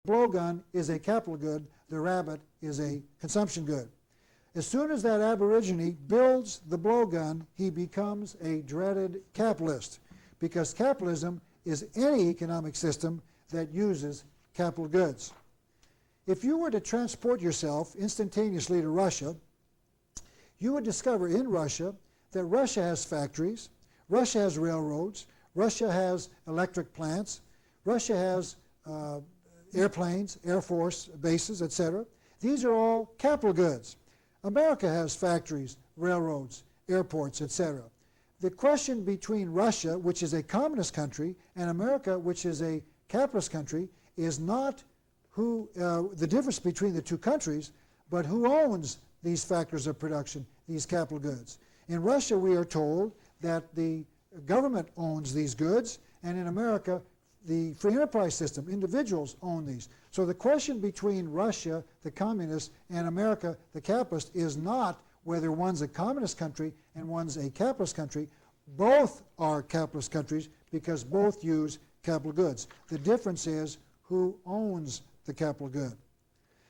blowgun is a capital good, the rabbit is a consumption good. As soon as that aborigine builds the blowgun, he becomes a dreaded capitalist, because capitalism is any economic system that uses capital goods. If you were to transport yourself instantaneously to Russia, you would discover in Russia that Russia has factories, Russia has railroads, Russia has electric plants, Russia has airplanes, Air Force bases, etc. These are all capital goods. America has factories, railroads, airports, etc. The question between Russia, which is a communist country, and America, which is a capitalist country, is not who the difference between the two countries, but who owns these factors of production, these capital goods. In Russia, we are told that the government owns these goods, and in America, the free enterprise system, individuals own these. So the question between Russia, the communist, and America, the capitalist, is not whether one's a communist country and one's a capitalist country. Both are capitalist countries because both use capital goods. The difference is who owns the capital good.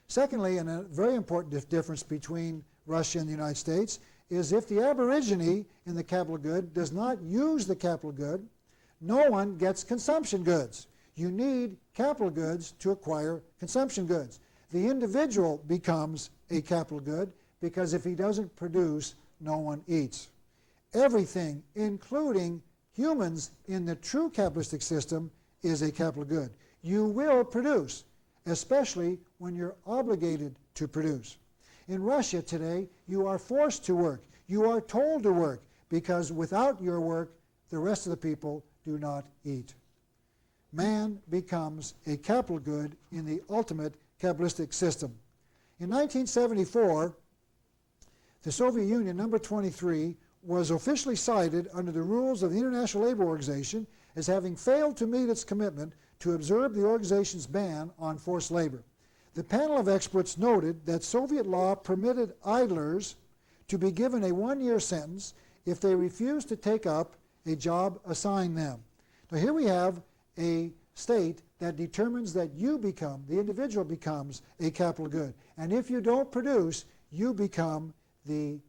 Secondly, and a very important difference between Russia and the United States, is if the aborigine in the capital good does not use the capital good, no one gets consumption goods. You need capital goods to acquire consumption goods. The individual becomes a capital good because if he doesn't produce, no one eats. Everything, including humans in the true capitalistic system, is a capital good. You will produce, especially when you're obligated to produce. In Russia today, you are forced to work. You are told to work because without your work, the rest of the people do not eat. Man becomes a capital good in the ultimate capitalistic system. In 1974, the Soviet Union, number 23, was officially cited under the rules of the International Labour Organization as having failed to meet its commitment to observe the organization's ban on forced labor. The panel of experts noted that Soviet law permitted idlers to be given a one-year sentence if they refused to take up a job assigned them. Now here we have a state that determines that you become, the individual becomes a capital good. And if you don't produce, you become a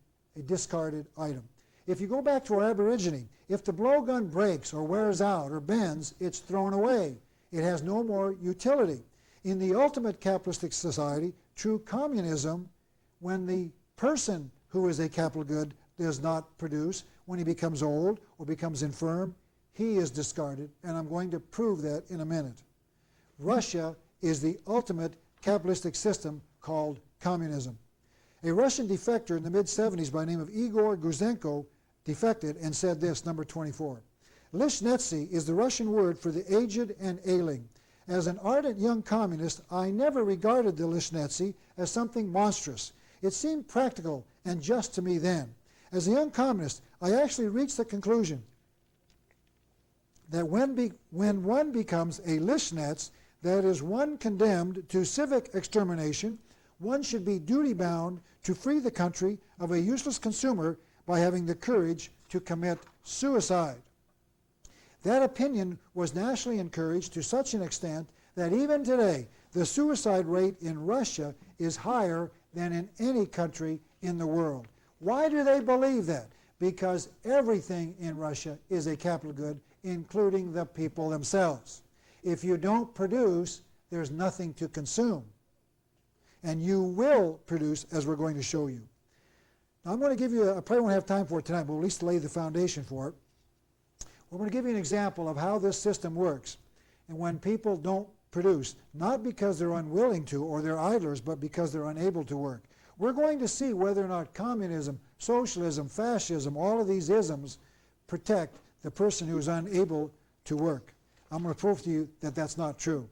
discarded item. If you go back to our aborigine, if the blowgun breaks or wears out or bends, it's thrown away. It has no more utility. In the ultimate capitalistic society, true communism, when the person who is a capital good does not produce, when he becomes old or becomes infirm, he is discarded, and I'm going to prove that in a minute. Russia is the ultimate capitalistic system called communism. A Russian defector in the mid-70s by the name of Igor Guzenko defected and said this, number 24. Lishnetsy is the Russian word for the aged and ailing. As an ardent young communist, I never regarded the Lishnetsy as something monstrous. It seemed practical and just to me then. As a young communist, I actually reached the conclusion that when one becomes a Lishnets, that is, one condemned to civic extermination, one should be duty-bound to free the country of a useless consumer by having the courage to commit suicide. That opinion was nationally encouraged to such an extent that even today, the suicide rate in Russia is higher than in any country in the world. Why do they believe that? Because everything in Russia is a capital good, including the people themselves. If you don't produce, there's nothing to consume. And you will produce, as we're going to show you. Now I'm going to give you, I probably won't have time for it tonight, but we'll at least lay the foundation for it. We're going to give you an example of how this system works. And when people don't produce, not because they're unwilling to or they're idlers, but because they're unable to work. We're going to see whether or not communism, socialism, fascism, all of these isms protect the person who is unable to work. I'm going to prove to you that that's not true.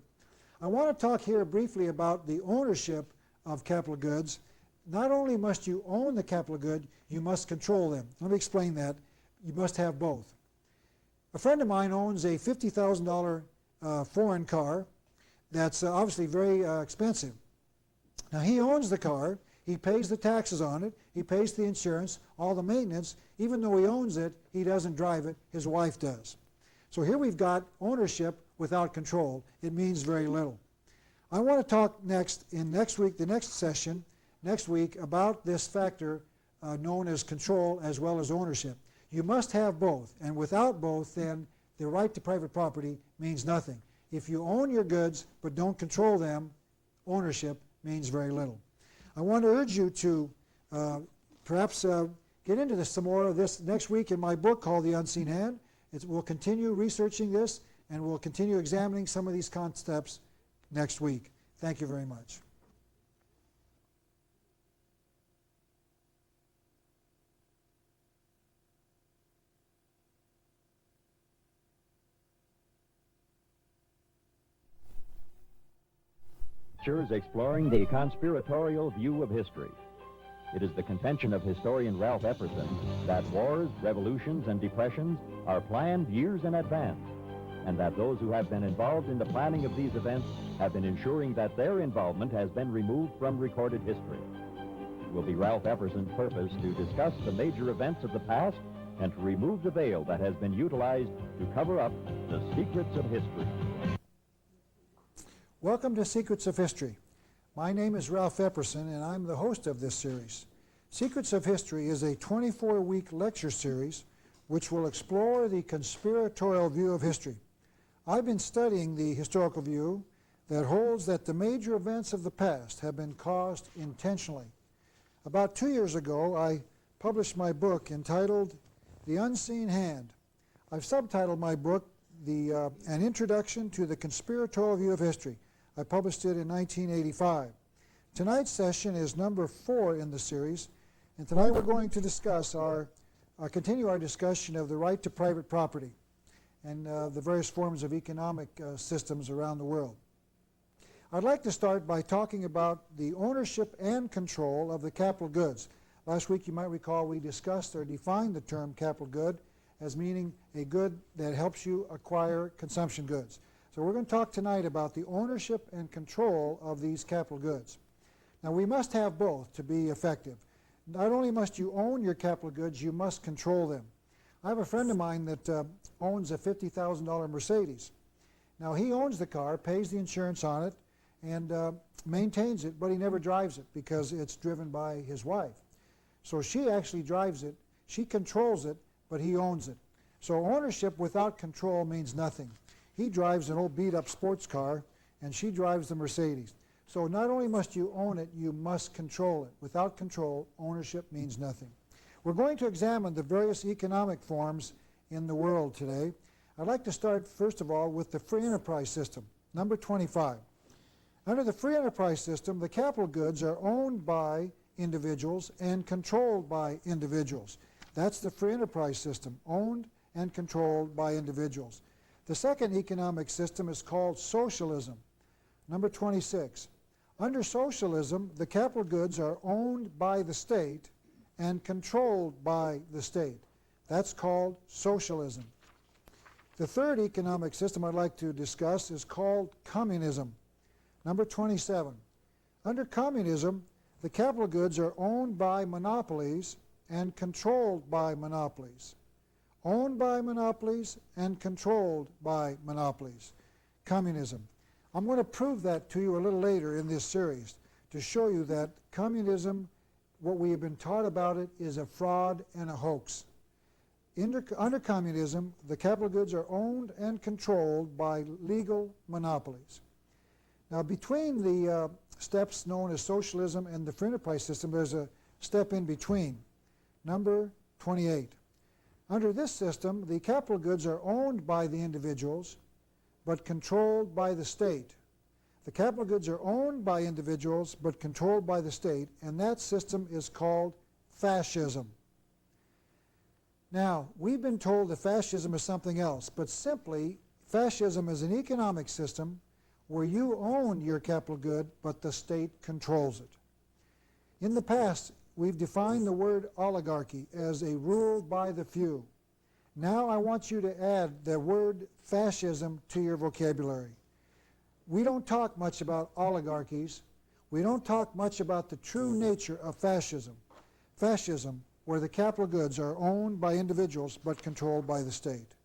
I want to talk here briefly about the ownership of capital goods. Not only must you own the capital good, you must control them. Let me explain that. You must have both. A friend of mine owns a $50,000 foreign car that's obviously very expensive. Now he owns the car, he pays the taxes on it, he pays the insurance, all the maintenance. Even though he owns it, he doesn't drive it, his wife does. So here we've got ownership without control. It means very little. I want to talk the next session, next week, about this factor known as control as well as ownership. You must have both, and without both, then the right to private property means nothing. If you own your goods but don't control them, ownership means very little. I want to urge you to perhaps get into this some more of this next week in my book called The Unseen Hand. We'll continue researching this, and we'll continue examining some of these concepts next week. Thank you very much. Lectures exploring the conspiratorial view of history. It is the contention of historian Ralph Epperson that wars, revolutions, and depressions are planned years in advance, and that those who have been involved in the planning of these events have been ensuring that their involvement has been removed from recorded history. It will be Ralph Epperson's purpose to discuss the major events of the past and to remove the veil that has been utilized to cover up the secrets of history. Welcome to Secrets of History. My name is Ralph Epperson, and I'm the host of this series. Secrets of History is a 24-week lecture series which will explore the conspiratorial view of history. I've been studying the historical view that holds that the major events of the past have been caused intentionally. About 2 years ago, I published my book entitled The Unseen Hand. I've subtitled my book An Introduction to the Conspiratorial View of History. I published it in 1985. Tonight's session is number 4 in the series, and tonight we're going to discuss continue our discussion of the right to private property and the various forms of economic systems around the world. I'd like to start by talking about the ownership and control of the capital goods. Last week, you might recall, we discussed or defined the term capital good as meaning a good that helps you acquire consumption goods. So we're going to talk tonight about the ownership and control of these capital goods. Now, we must have both to be effective. Not only must you own your capital goods, you must control them. I have a friend of mine that owns a $50,000 Mercedes. Now, he owns the car, pays the insurance on it, and maintains it, but he never drives it because it's driven by his wife. So she actually drives it, she controls it, but he owns it. So ownership without control means nothing. He drives an old beat-up sports car, and she drives the Mercedes. So not only must you own it, you must control it. Without control, ownership means nothing. We're going to examine the various economic forms in the world today. I'd like to start, first of all, with the free enterprise system, number 25. Under the free enterprise system, the capital goods are owned by individuals and controlled by individuals. That's the free enterprise system, owned and controlled by individuals. The second economic system is called socialism, number 26. Under socialism, the capital goods are owned by the state and controlled by the state. That's called socialism. The third economic system I'd like to discuss is called communism, number 27. Under communism, the capital goods are owned by monopolies and controlled by monopolies. Owned by monopolies and controlled by monopolies. Communism. I'm going to prove that to you a little later in this series to show you that communism, what we have been taught about it, is a fraud and a hoax. Under communism, the capital goods are owned and controlled by legal monopolies. Now, between the steps known as socialism and the free enterprise system, there's a step in between, number 28. Under this system, the capital goods are owned by the individuals, but controlled by the state. The capital goods are owned by individuals, but controlled by the state, and that system is called fascism. Now, we've been told that fascism is something else, but simply, fascism is an economic system where you own your capital good, but the state controls it. In the past, we've defined the word oligarchy as a rule by the few. Now I want you to add the word fascism to your vocabulary. We don't talk much about oligarchies. We don't talk much about the true nature of fascism. Fascism, where the capital goods are owned by individuals but controlled by the state.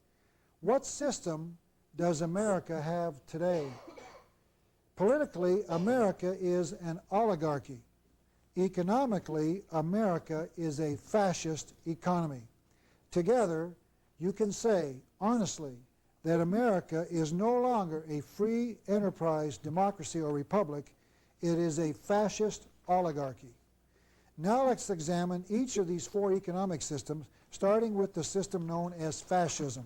What system does America have today? Politically, America is an oligarchy. Economically, America is a fascist economy. Together, you can say, honestly, that America is no longer a free enterprise democracy or republic. It is a fascist oligarchy. Now let's examine each of these four economic systems, starting with the system known as fascism.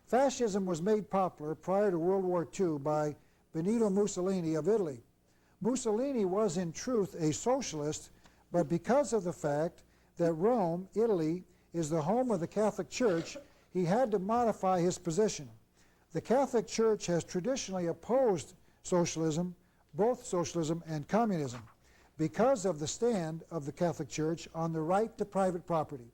Fascism was made popular prior to World War II by Benito Mussolini of Italy. Mussolini was in truth a socialist, but because of the fact that Rome, Italy, is the home of the Catholic Church, he had to modify his position. The Catholic Church has traditionally opposed socialism, both socialism and communism, because of the stand of the Catholic Church on the right to private property.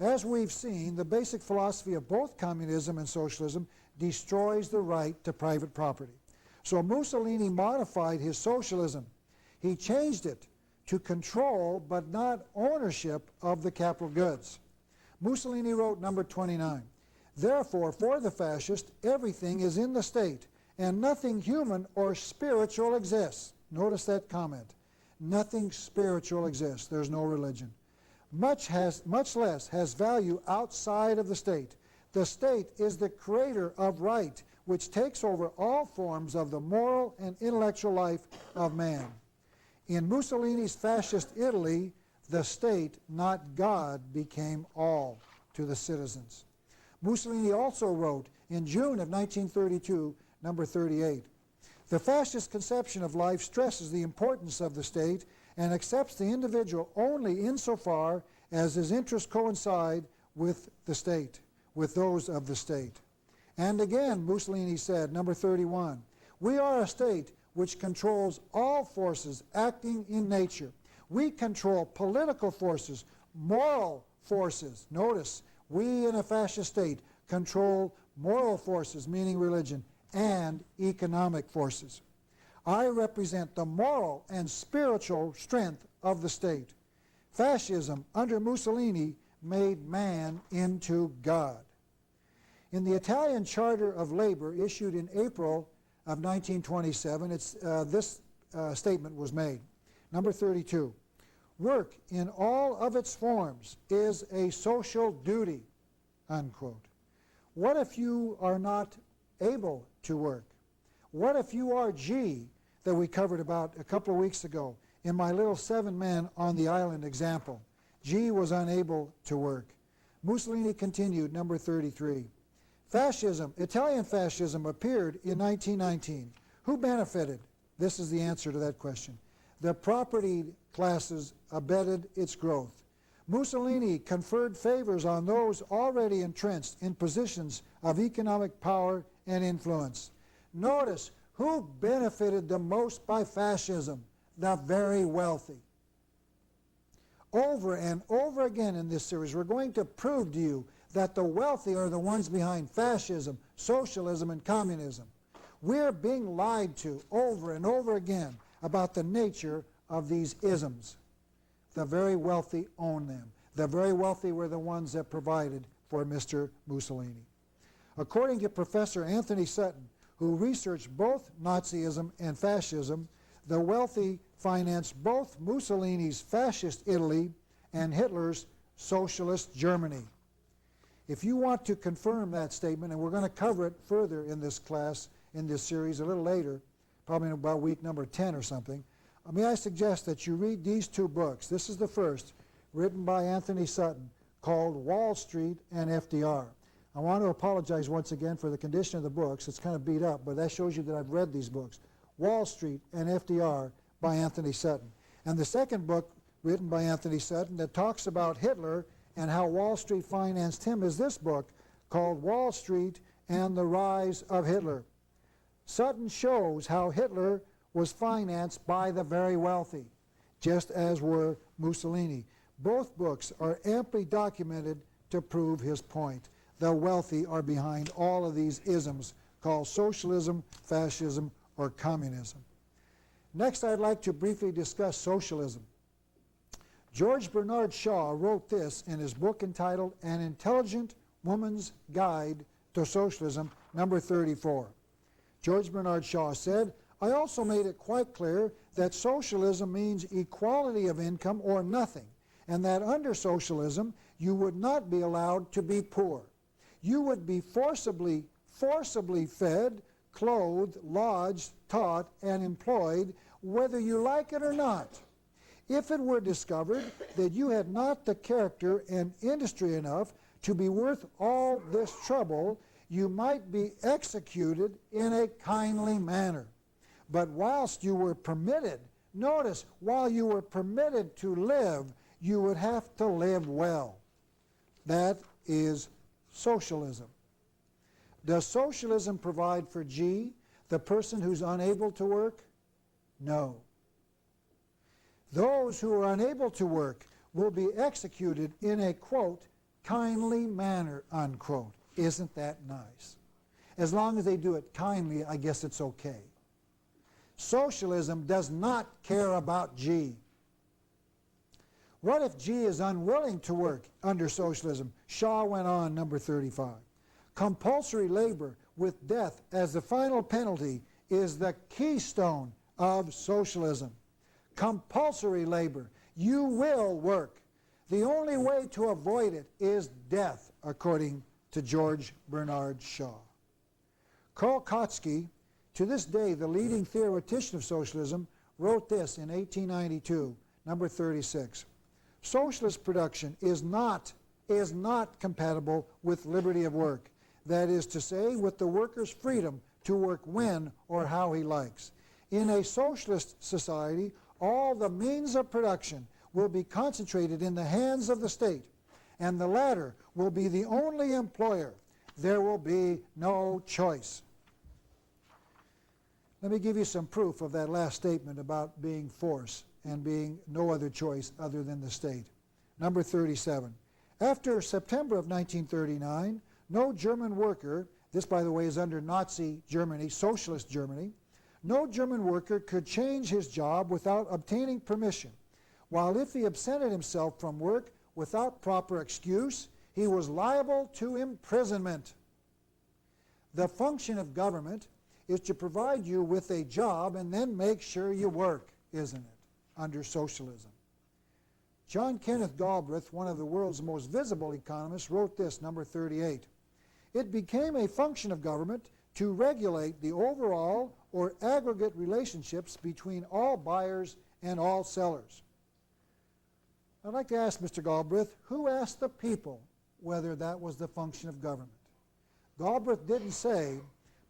As we've seen, the basic philosophy of both communism and socialism destroys the right to private property. So Mussolini modified his socialism. He changed it to control but not ownership of the capital goods. Mussolini wrote number 29, "Therefore, for the fascist, everything is in the state, and nothing human or spiritual exists." Notice that comment. Nothing spiritual exists. There's no religion. Much less has value outside of the state. The state is the creator of right, which takes over all forms of the moral and intellectual life of man. In Mussolini's fascist Italy, the state, not God, became all to the citizens. Mussolini also wrote in June of 1932, number 38, "The fascist conception of life stresses the importance of the state and accepts the individual only insofar as his interests coincide with the state, with those of the state." And again, Mussolini said, number 31, "We are a state which controls all forces acting in nature. We control political forces, moral forces." Notice, we in a fascist state control moral forces, meaning religion, and economic forces. I represent the moral and spiritual strength of the state. Fascism under Mussolini made man into God. In the Italian Charter of Labor, issued in April of 1927, this statement was made. Number 32, "Work in all of its forms is a social duty," unquote. What if you are not able to work? What if you are G, that we covered about a couple of weeks ago in my little 7-man on the island example? G was unable to work. Mussolini continued, number 33. Fascism, Italian fascism, appeared in 1919. Who benefited? This is the answer to that question. The property classes abetted its growth. Mussolini conferred favors on those already entrenched in positions of economic power and influence. Notice, who benefited the most by fascism? The very wealthy. Over and over again in this series, we're going to prove to you that the wealthy are the ones behind fascism, socialism, and communism. We're being lied to over and over again about the nature of these isms. The very wealthy own them. The very wealthy were the ones that provided for Mr. Mussolini. According to Professor Anthony Sutton, who researched both Nazism and fascism, the wealthy financed both Mussolini's fascist Italy and Hitler's socialist Germany. If you want to confirm that statement, and we're going to cover it further in this class, in this series a little later, probably in about week number 10 or something, may I suggest that you read these two books. This is the first, written by Anthony Sutton, called Wall Street and FDR. I want to apologize once again for the condition of the books. It's kind of beat up, but that shows you that I've read these books. Wall Street and FDR by Anthony Sutton. And the second book written by Anthony Sutton that talks about Hitler and how Wall Street financed him is this book called Wall Street and the Rise of Hitler. Sutton shows how Hitler was financed by the very wealthy, just as were Mussolini. Both books are amply documented to prove his point. The wealthy are behind all of these isms called socialism, fascism, or communism. Next, I'd like to briefly discuss socialism. George Bernard Shaw wrote this in his book entitled An Intelligent Woman's Guide to Socialism, number 34. George Bernard Shaw said, I also made it quite clear that socialism means equality of income or nothing, and that under socialism you would not be allowed to be poor. You would be forcibly fed, clothed, lodged, taught, and employed, whether you like it or not. If it were discovered that you had not the character and industry enough to be worth all this trouble, you might be executed in a kindly manner. But whilst you were permitted, notice, while you were permitted to live, you would have to live well. That is socialism. Does socialism provide for G, the person who's unable to work? No. Those who are unable to work will be executed in a, quote, kindly manner, unquote. Isn't that nice? As long as they do it kindly, I guess it's okay. Socialism does not care about G. What if G is unwilling to work under socialism? Shaw went on, number 35. Compulsory labor with death as the final penalty is the keystone of socialism. Compulsory labor. You will work. The only way to avoid it is death, according to George Bernard Shaw. Karl Kautsky, to this day the leading theoretician of socialism, wrote this in 1892, number 36. Socialist production is not compatible with liberty of work. That is to say, with the worker's freedom to work when or how he likes. In a socialist society, all the means of production will be concentrated in the hands of the state, and the latter will be the only employer. There will be no choice. Let me give you some proof of that last statement about being force and being no other choice other than the state. Number 37. After September of 1939, no German worker, this by the way is under Nazi Germany, socialist Germany, no German worker could change his job without obtaining permission, while if he absented himself from work without proper excuse, he was liable to imprisonment. The function of government is to provide you with a job and then make sure you work, isn't it, under socialism? John Kenneth Galbraith, one of the world's most visible economists, wrote this, number 38. It became a function of government to regulate the overall or aggregate relationships between all buyers and all sellers. I'd like to ask Mr. Galbraith, who asked the people whether that was the function of government? Galbraith didn't say,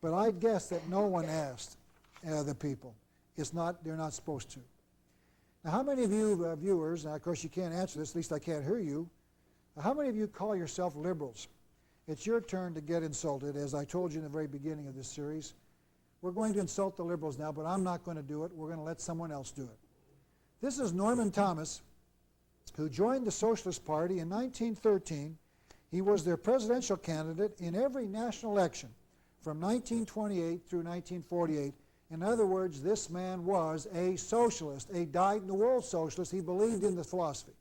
but I'd guess that no one asked the people. They're not supposed to. Now, how many of you viewers, and of course you can't answer this, at least I can't hear you, how many of you call yourself liberals? It's your turn to get insulted, as I told you in the very beginning of this series. We're going to insult the liberals now, but I'm not going to do it. We're going to let someone else do it. This is Norman Thomas, who joined the Socialist Party in 1913. He was their presidential candidate in every national election from 1928 through 1948. In other words, this man was a socialist, a dyed-in-the-wool socialist. He believed in the philosophy.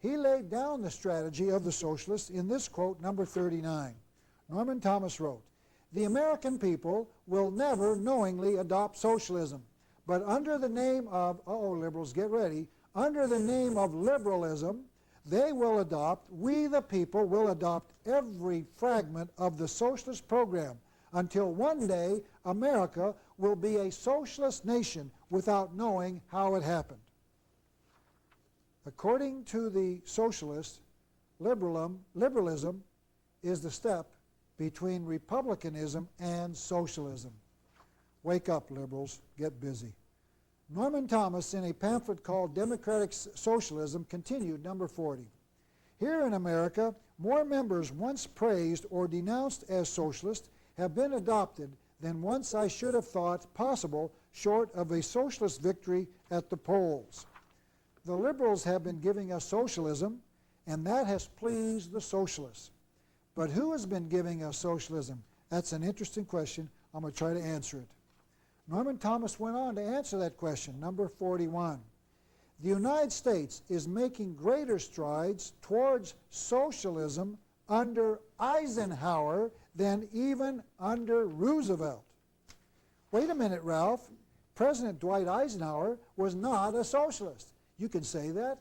He laid down the strategy of the socialists in this quote, number 39. Norman Thomas wrote, "The American people will never knowingly adopt socialism, but under the name of, liberals, get ready, under the name of liberalism, we the people will adopt every fragment of the socialist program until one day America will be a socialist nation without knowing how it happened." According to the socialists, liberalism is the step between republicanism and socialism. Wake up, liberals, get busy. Norman Thomas, in a pamphlet called Democratic Socialism, continued, number 40. Here in America, more members once praised or denounced as socialist have been adopted than once I should have thought possible short of a socialist victory at the polls. The liberals have been giving us socialism, and that has pleased the socialists. But who has been giving us socialism? That's an interesting question. I'm going to try to answer it. Norman Thomas went on to answer that question, number 41. The United States is making greater strides towards socialism under Eisenhower than even under Roosevelt. Wait a minute, Ralph. President Dwight Eisenhower was not a socialist. You can say that,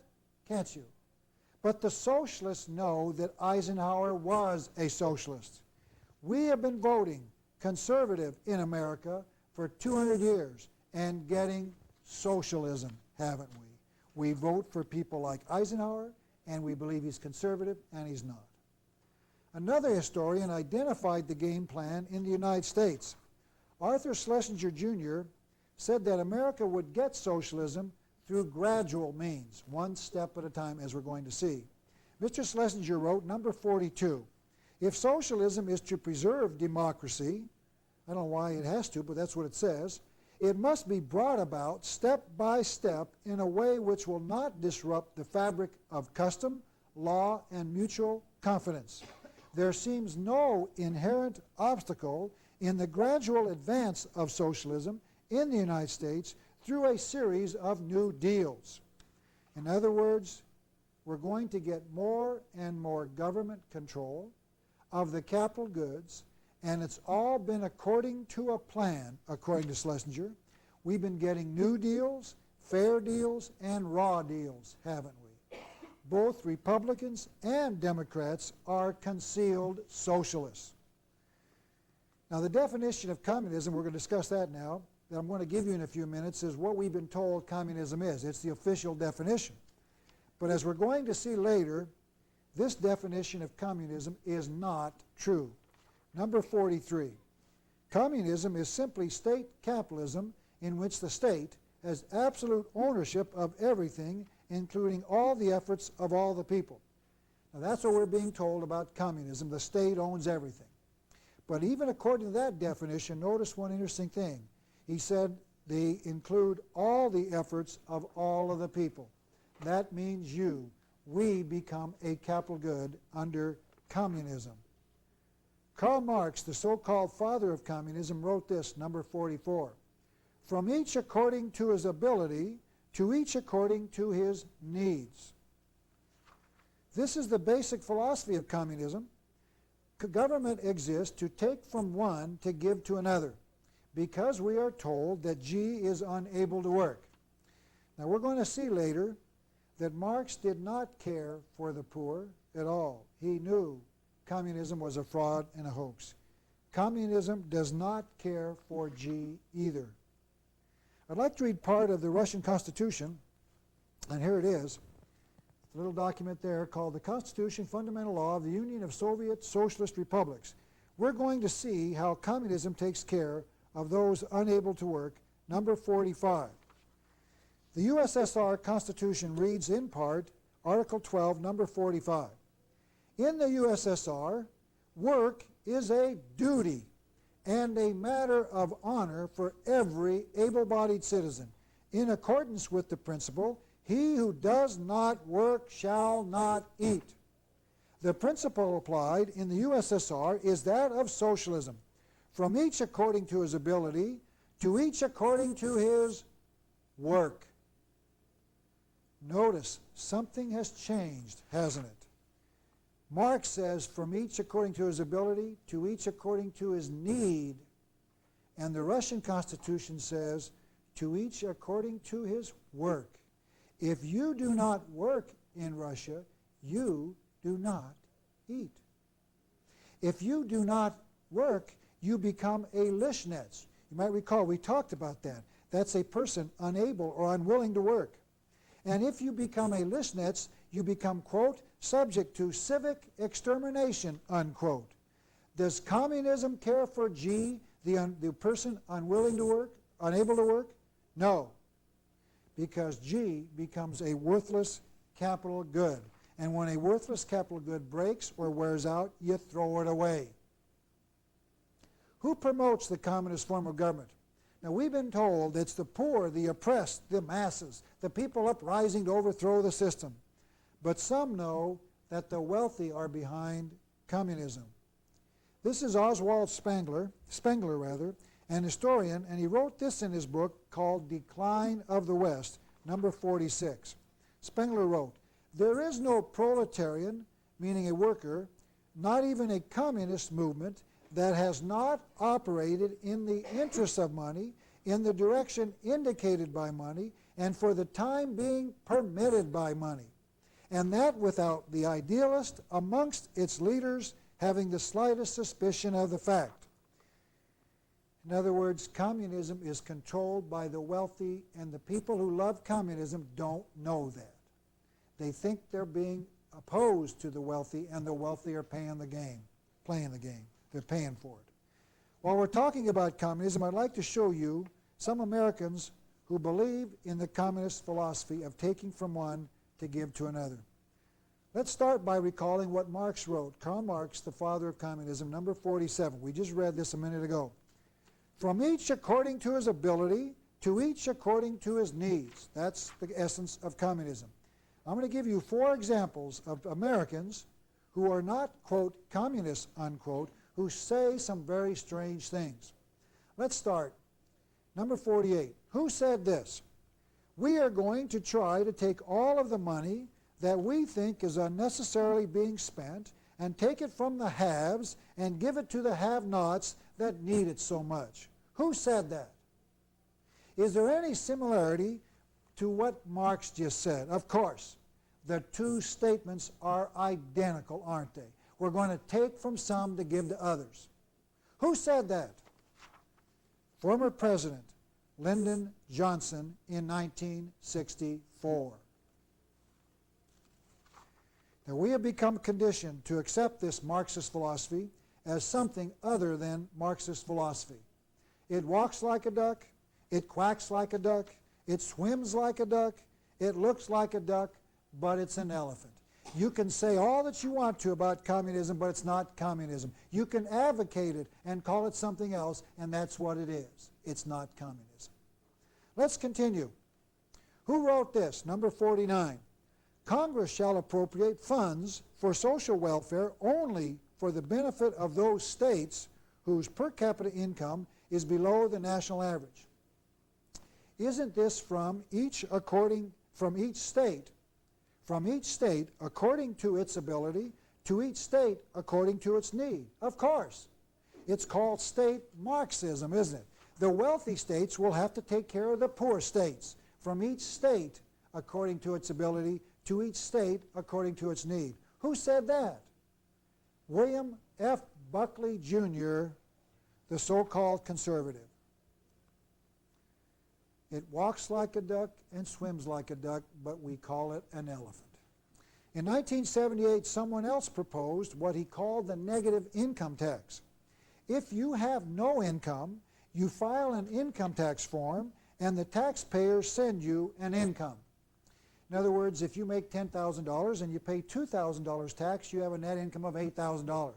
can't you? But the socialists know that Eisenhower was a socialist. We have been voting conservative in America for 200 years and getting socialism, haven't we? We vote for people like Eisenhower, and we believe he's conservative, and he's not. Another historian identified the game plan in the United States. Arthur Schlesinger Jr. said that America would get socialism through gradual means, one step at a time, as we're going to see. Mr. Schlesinger wrote, number 42, if socialism is to preserve democracy, I don't know why it has to, but that's what it says, it must be brought about step by step in a way which will not disrupt the fabric of custom, law, and mutual confidence. There seems no inherent obstacle in the gradual advance of socialism in the United States through a series of new deals. In other words, we're going to get more and more government control of the capital goods, and it's all been according to a plan, according to Schlesinger. We've been getting new deals, fair deals, and raw deals, haven't we? Both Republicans and Democrats are concealed socialists. Now, the definition of communism, we're going to discuss that now, that I'm going to give you in a few minutes, is what we've been told communism is. It's the official definition. But as we're going to see later, this definition of communism is not true. Number 43, communism is simply state capitalism in which the state has absolute ownership of everything, including all the efforts of all the people. Now that's what we're being told about communism. The state owns everything. But even according to that definition, notice one interesting thing. He said they include all the efforts of all of the people. That means you. We become a capital good under communism. Karl Marx, the so-called father of communism, wrote this, number 44. From each according to his ability, to each according to his needs. This is the basic philosophy of communism. Government exists to take from one to give to another, because we are told that G is unable to work. Now we're going to see later that Marx did not care for the poor at all. He knew communism was a fraud and a hoax. Communism does not care for G either. I'd like to read part of the Russian Constitution, and here it is. A little document there called the Constitution, Fundamental Law of the Union of Soviet Socialist Republics. We're going to see how communism takes care of those unable to work. Number 45. The USSR Constitution reads in part, Article 12, number 45. In the USSR, work is a duty and a matter of honor for every able-bodied citizen, in accordance with the principle, he who does not work shall not eat. The principle applied in the USSR is that of socialism, from each according to his ability, to each according to his work. Notice, something has changed, hasn't it? Marx says, from each according to his ability, to each according to his need. And the Russian Constitution says, to each according to his work. If you do not work in Russia, you do not eat. If you do not work, you become a lishnets. You might recall we talked about that. That's a person unable or unwilling to work. And if you become a lishnets, you become, quote, subject to civic extermination, unquote. Does communism care for G, the person unwilling to work, unable to work? No, because G becomes a worthless capital good. And when a worthless capital good breaks or wears out, you throw it away. Who promotes the communist form of government? Now, we've been told it's the poor, the oppressed, the masses, the people uprising to overthrow the system. But some know that the wealthy are behind communism. This is Oswald Spengler, an historian, and he wrote this in his book called Decline of the West, number 46. Spengler wrote, there is no proletarian, meaning a worker, not even a communist movement, that has not operated in the interest of money, in the direction indicated by money and for the time being permitted by money, and that without the idealist amongst its leaders having the slightest suspicion of the fact. In other words, communism is controlled by the wealthy, and the people who love communism don't know that. They think they're being opposed to the wealthy, and the wealthy are playing the game. They're paying for it. While we're talking about communism, I'd like to show you some Americans who believe in the communist philosophy of taking from one to give to another. Let's start by recalling what Marx wrote. Karl Marx, the father of communism, number 47. We just read this a minute ago. From each according to his ability, to each according to his needs. That's the essence of communism. I'm going to give you 4 examples of Americans who are not, quote, communists, unquote, who say some very strange things. Let's start. Number 48. Who said this? We are going to try to take all of the money that we think is unnecessarily being spent and take it from the haves and give it to the have-nots that need it so much. Who said that? Is there any similarity to what Marx just said? Of course. The two statements are identical, aren't they? We're going to take from some to give to others. Who said that? Former President Lyndon Johnson in 1964. Now, we have become conditioned to accept this Marxist philosophy as something other than Marxist philosophy. It walks like a duck, it quacks like a duck, it swims like a duck, it looks like a duck, but it's an elephant. You can say all that you want to about communism, but it's not communism. You can advocate it and call it something else, and that's what it is. It's not communism. Let's continue. Who wrote this? Number 49. Congress shall appropriate funds for social welfare only for the benefit of those states whose per capita income is below the national average. Isn't this from each state according to its ability, to each state according to its need? Of course. It's called state Marxism, isn't it? The wealthy states will have to take care of the poor states, from each state according to its ability, to each state according to its need. Who said that? William F. Buckley, Jr., the so-called conservative. It walks like a duck and swims like a duck, but we call it an elephant. In 1978, someone else proposed what he called the negative income tax. If you have no income, you file an income tax form, and the taxpayers send you an income. In other words, if you make $10,000 and you pay $2,000 tax, you have a net income of $8,000.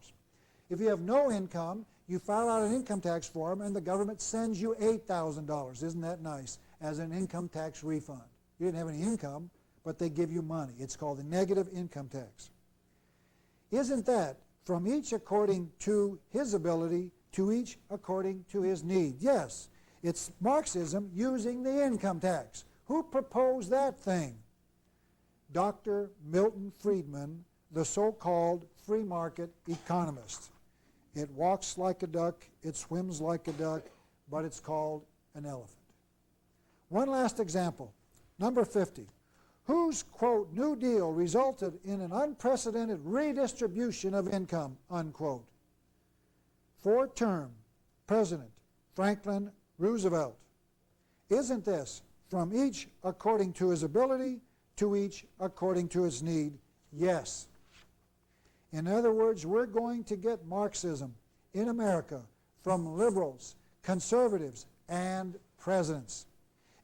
If you have no income, you file out an income tax form, and the government sends you $8,000. Isn't that nice? As an income tax refund. You didn't have any income, but they give you money. It's called the negative income tax. Isn't that from each according to his ability, to each according to his need? Yes, it's Marxism using the income tax. Who proposed that thing? Dr. Milton Friedman, the so-called free market economist. It walks like a duck, it swims like a duck, but it's called an elephant. One last example, number 50. Whose, quote, New Deal resulted in an unprecedented redistribution of income, unquote. 4-term President Franklin Roosevelt. Isn't this from each according to his ability, to each according to his need? Yes. In other words, we're going to get Marxism in America from liberals, conservatives, and presidents.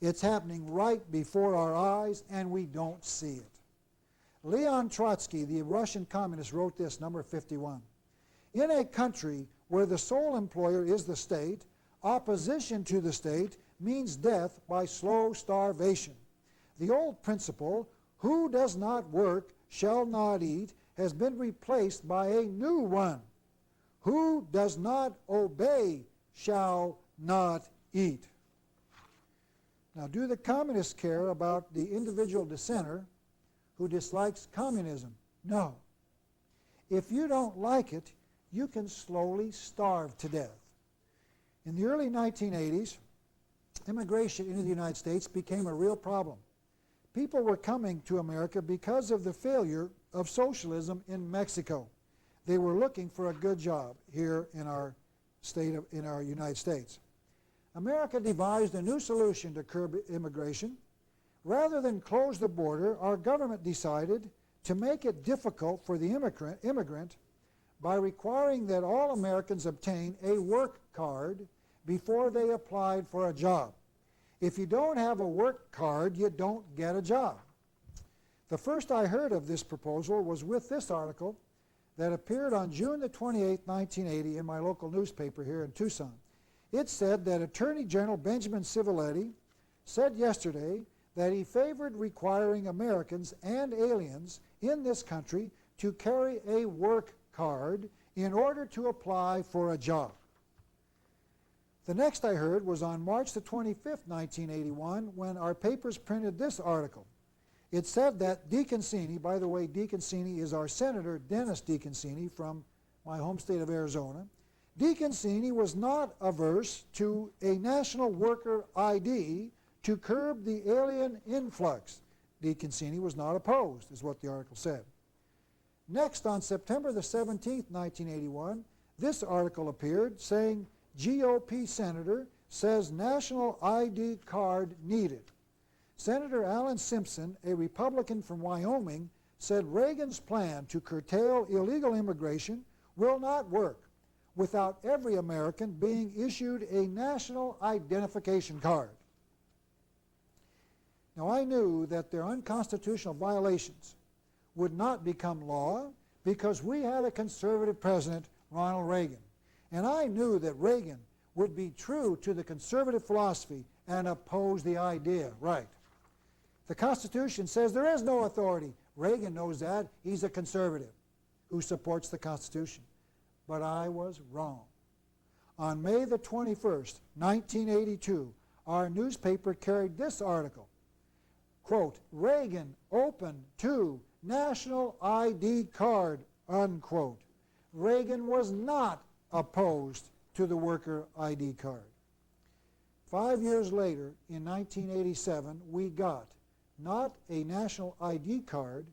It's happening right before our eyes, and we don't see it. Leon Trotsky, the Russian communist, wrote this, number 51. In a country where the sole employer is the state, opposition to the state means death by slow starvation. The old principle, who does not work shall not eat, has been replaced by a new one. Who does not obey shall not eat. Now, do the communists care about the individual dissenter who dislikes communism? No. If you don't like it, you can slowly starve to death. In the early 1980s, immigration into the United States became a real problem. People were coming to America because of the failure of socialism in Mexico. They were looking for a good job here in our United States. America devised a new solution to curb immigration. Rather than close the border, our government decided to make it difficult for the immigrant by requiring that all Americans obtain a work card before they applied for a job. If you don't have a work card, you don't get a job. The first I heard of this proposal was with this article that appeared on June the 28th, 1980 in my local newspaper here in Tucson. It said that Attorney General Benjamin Civiletti said yesterday that he favored requiring Americans and aliens in this country to carry a work card in order to apply for a job. The next I heard was on March the 25th, 1981, when our papers printed this article. It said that DeConcini, by the way, DeConcini is our Senator Dennis DeConcini from my home state of Arizona. DeConcini was not averse to a national worker ID to curb the alien influx. DeConcini was not opposed, is what the article said. Next, on September the 17th, 1981, this article appeared saying, GOP Senator says national ID card needed. Senator Alan Simpson, a Republican from Wyoming, said Reagan's plan to curtail illegal immigration will not work without every American being issued a national identification card. Now, I knew that their unconstitutional violations would not become law because we had a conservative president, Ronald Reagan. And I knew that Reagan would be true to the conservative philosophy and oppose the idea. Right. The Constitution says there is no authority. Reagan knows that. He's a conservative who supports the Constitution. But I was wrong. On May the 21st, 1982, our newspaper carried this article. Quote, Reagan open to national ID card, unquote. Reagan was not opposed to the worker ID card. 5 years later, in 1987, we got not a national ID card,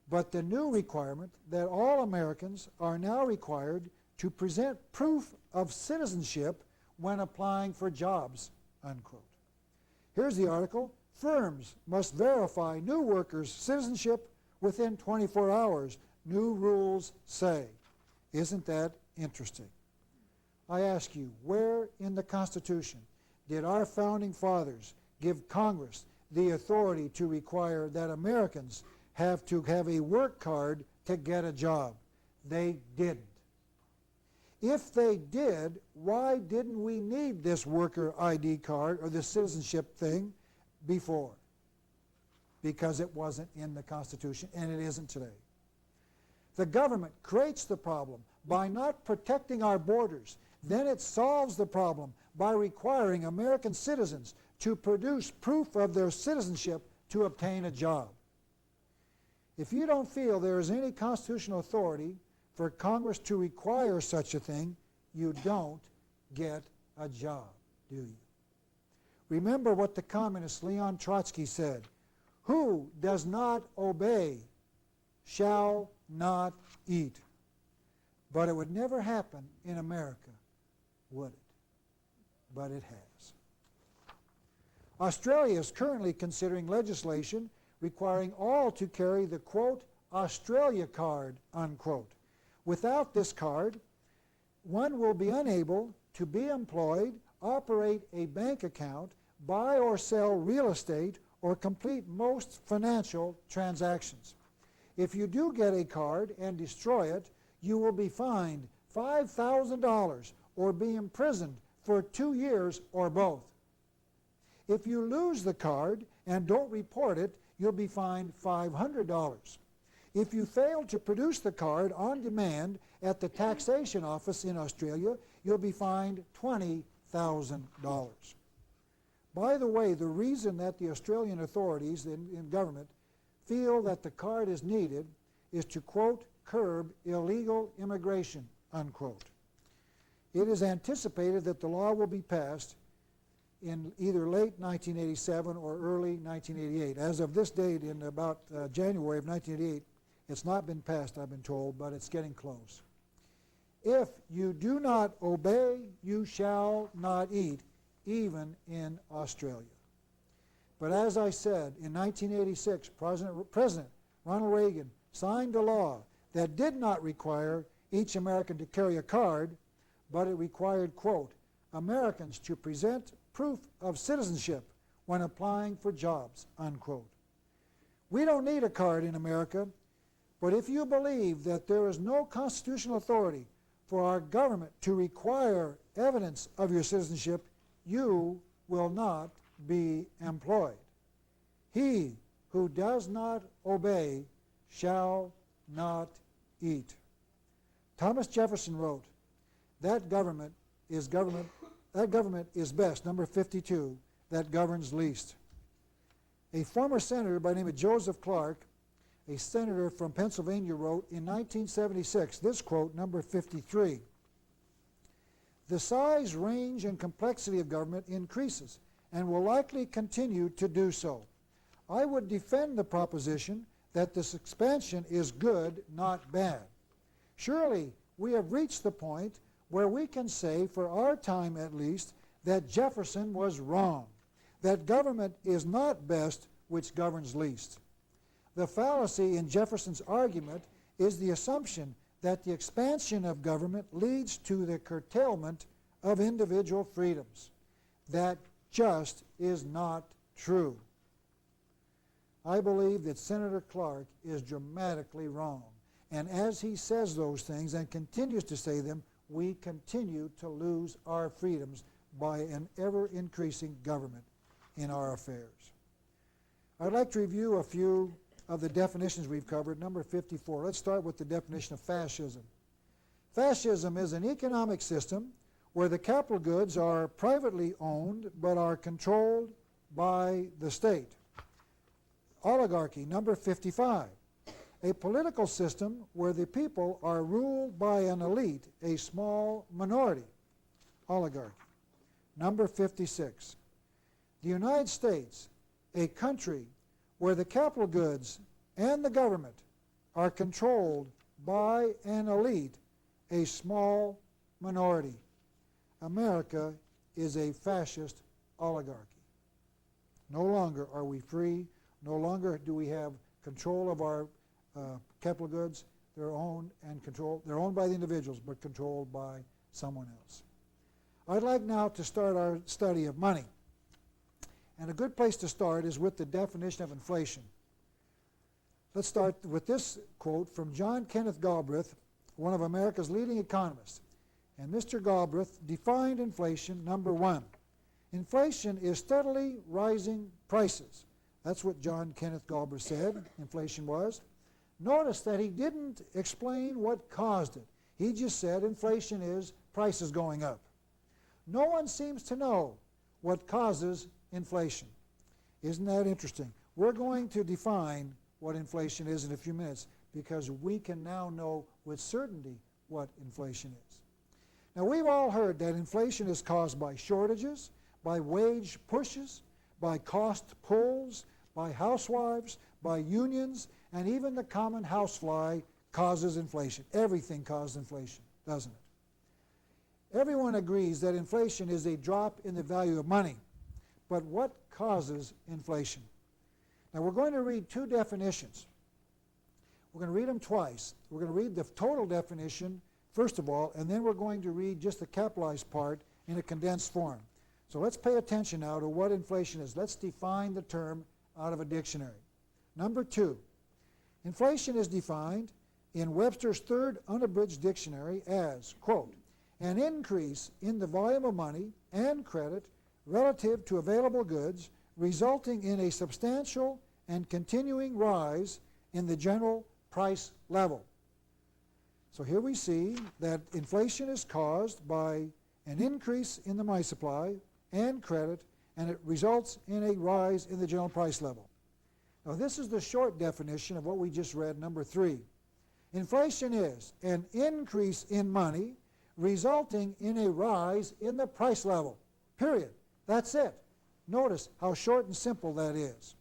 but the new requirement that all Americans are now required to present proof of citizenship when applying for jobs, unquote. Here's the article. Firms must verify new workers' citizenship within 24 hours, new rules say. Isn't that interesting? I ask you, where in the Constitution did our founding fathers give Congress the authority to require that Americans have to have a work card to get a job? They didn't. If they did, why didn't we need this worker ID card or this citizenship thing before? Because it wasn't in the Constitution, and it isn't today. The government creates the problem by not protecting our borders. Then it solves the problem by requiring American citizens to produce proof of their citizenship to obtain a job. If you don't feel there is any constitutional authority for Congress to require such a thing, you don't get a job, do you? Remember what the communist Leon Trotsky said, who does not obey shall not eat. But it would never happen in America, would it? But it has. Australia is currently considering legislation requiring all to carry the, quote, Australia card, unquote. Without this card, one will be unable to be employed, operate a bank account, buy or sell real estate, or complete most financial transactions. If you do get a card and destroy it, you will be fined $5,000 or be imprisoned for 2 years or both. If you lose the card and don't report it, you'll be fined $500. If you fail to produce the card on demand at the taxation office in Australia, you'll be fined $20,000. By the way, the reason that the Australian authorities in government feel that the card is needed is to, quote, curb illegal immigration, unquote. It is anticipated that the law will be passed in either late 1987 or early 1988. As of this date, in about January of 1988, it's not been passed, I've been told, but it's getting close. If you do not obey, you shall not eat, even in Australia. But as I said, in 1986, President Ronald Reagan signed a law that did not require each American to carry a card, but it required, quote, Americans to present proof of citizenship when applying for jobs, unquote. We don't need a card in America, but if you believe that there is no constitutional authority for our government to require evidence of your citizenship, you will not be employed. He who does not obey shall not eat. Thomas Jefferson wrote, that government is best, number 52, that governs least. A former senator by the name of Joseph Clark, a senator from Pennsylvania, wrote in 1976, this quote, number 53, the size, range, and complexity of government increases and will likely continue to do so. I would defend the proposition that this expansion is good, not bad. Surely we have reached the point where we can say, for our time at least, that Jefferson was wrong, that government is not best which governs least. The fallacy in Jefferson's argument is the assumption that the expansion of government leads to the curtailment of individual freedoms. That just is not true. I believe that Senator Clark is dramatically wrong. And as he says those things and continues to say them, we continue to lose our freedoms by an ever-increasing government in our affairs. I'd like to review a few of the definitions we've covered. Number 54, let's start with the definition of fascism. Fascism is an economic system where the capital goods are privately owned but are controlled by the state. Oligarchy, number 55. A political system where the people are ruled by an elite, a small minority. Oligarchy. Number 56. The United States, a country where the capital goods and the government are controlled by an elite, a small minority. America is a fascist oligarchy. No longer are we free. No longer do we have control of our capital goods. They're owned and controlled. They're owned by the individuals, but controlled by someone else. I'd like now to start our study of money. And a good place to start is with the definition of inflation. Let's start with this quote from John Kenneth Galbraith, one of America's leading economists. And Mr. Galbraith defined inflation, number 1. Inflation is steadily rising prices. That's what John Kenneth Galbraith said inflation was. Notice that he didn't explain what caused it. He just said inflation is prices going up. No one seems to know what causes inflation. Isn't that interesting? We're going to define what inflation is in a few minutes because we can now know with certainty what inflation is. Now, we've all heard that inflation is caused by shortages, by wage pushes, by cost pulls, by housewives, by unions, and even the common housefly causes inflation. Everything causes inflation, doesn't it? Everyone agrees that inflation is a drop in the value of money. But what causes inflation? Now, we're going to read two definitions. We're going to read them twice. We're going to read the total definition, first of all, and then we're going to read just the capitalized part in a condensed form. So let's pay attention now to what inflation is. Let's define the term out of a dictionary. Number 2, inflation is defined in Webster's third unabridged dictionary as, quote, an increase in the volume of money and credit relative to available goods resulting in a substantial and continuing rise in the general price level. So here we see that inflation is caused by an increase in the money supply and credit, and it results in a rise in the general price level. Now, this is the short definition of what we just read, number 3. Inflation is an increase in money resulting in a rise in the price level, period. That's it. Notice how short and simple that is.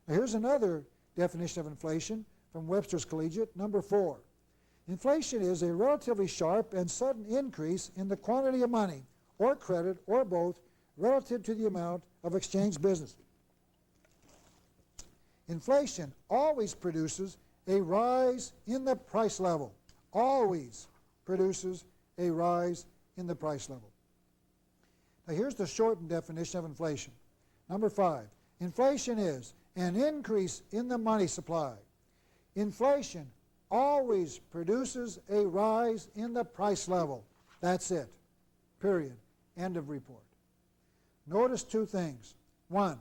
Now here's another definition of inflation from Webster's Collegiate, number 4. Inflation is a relatively sharp and sudden increase in the quantity of money or credit or both relative to the amount of exchanged business. Inflation always produces a rise in the price level. Always produces a rise in the price level. Now here's the shortened definition of inflation. Number 5. Inflation is an increase in the money supply. Inflation always produces a rise in the price level. That's it. Period. End of report. Notice 2 things. 1,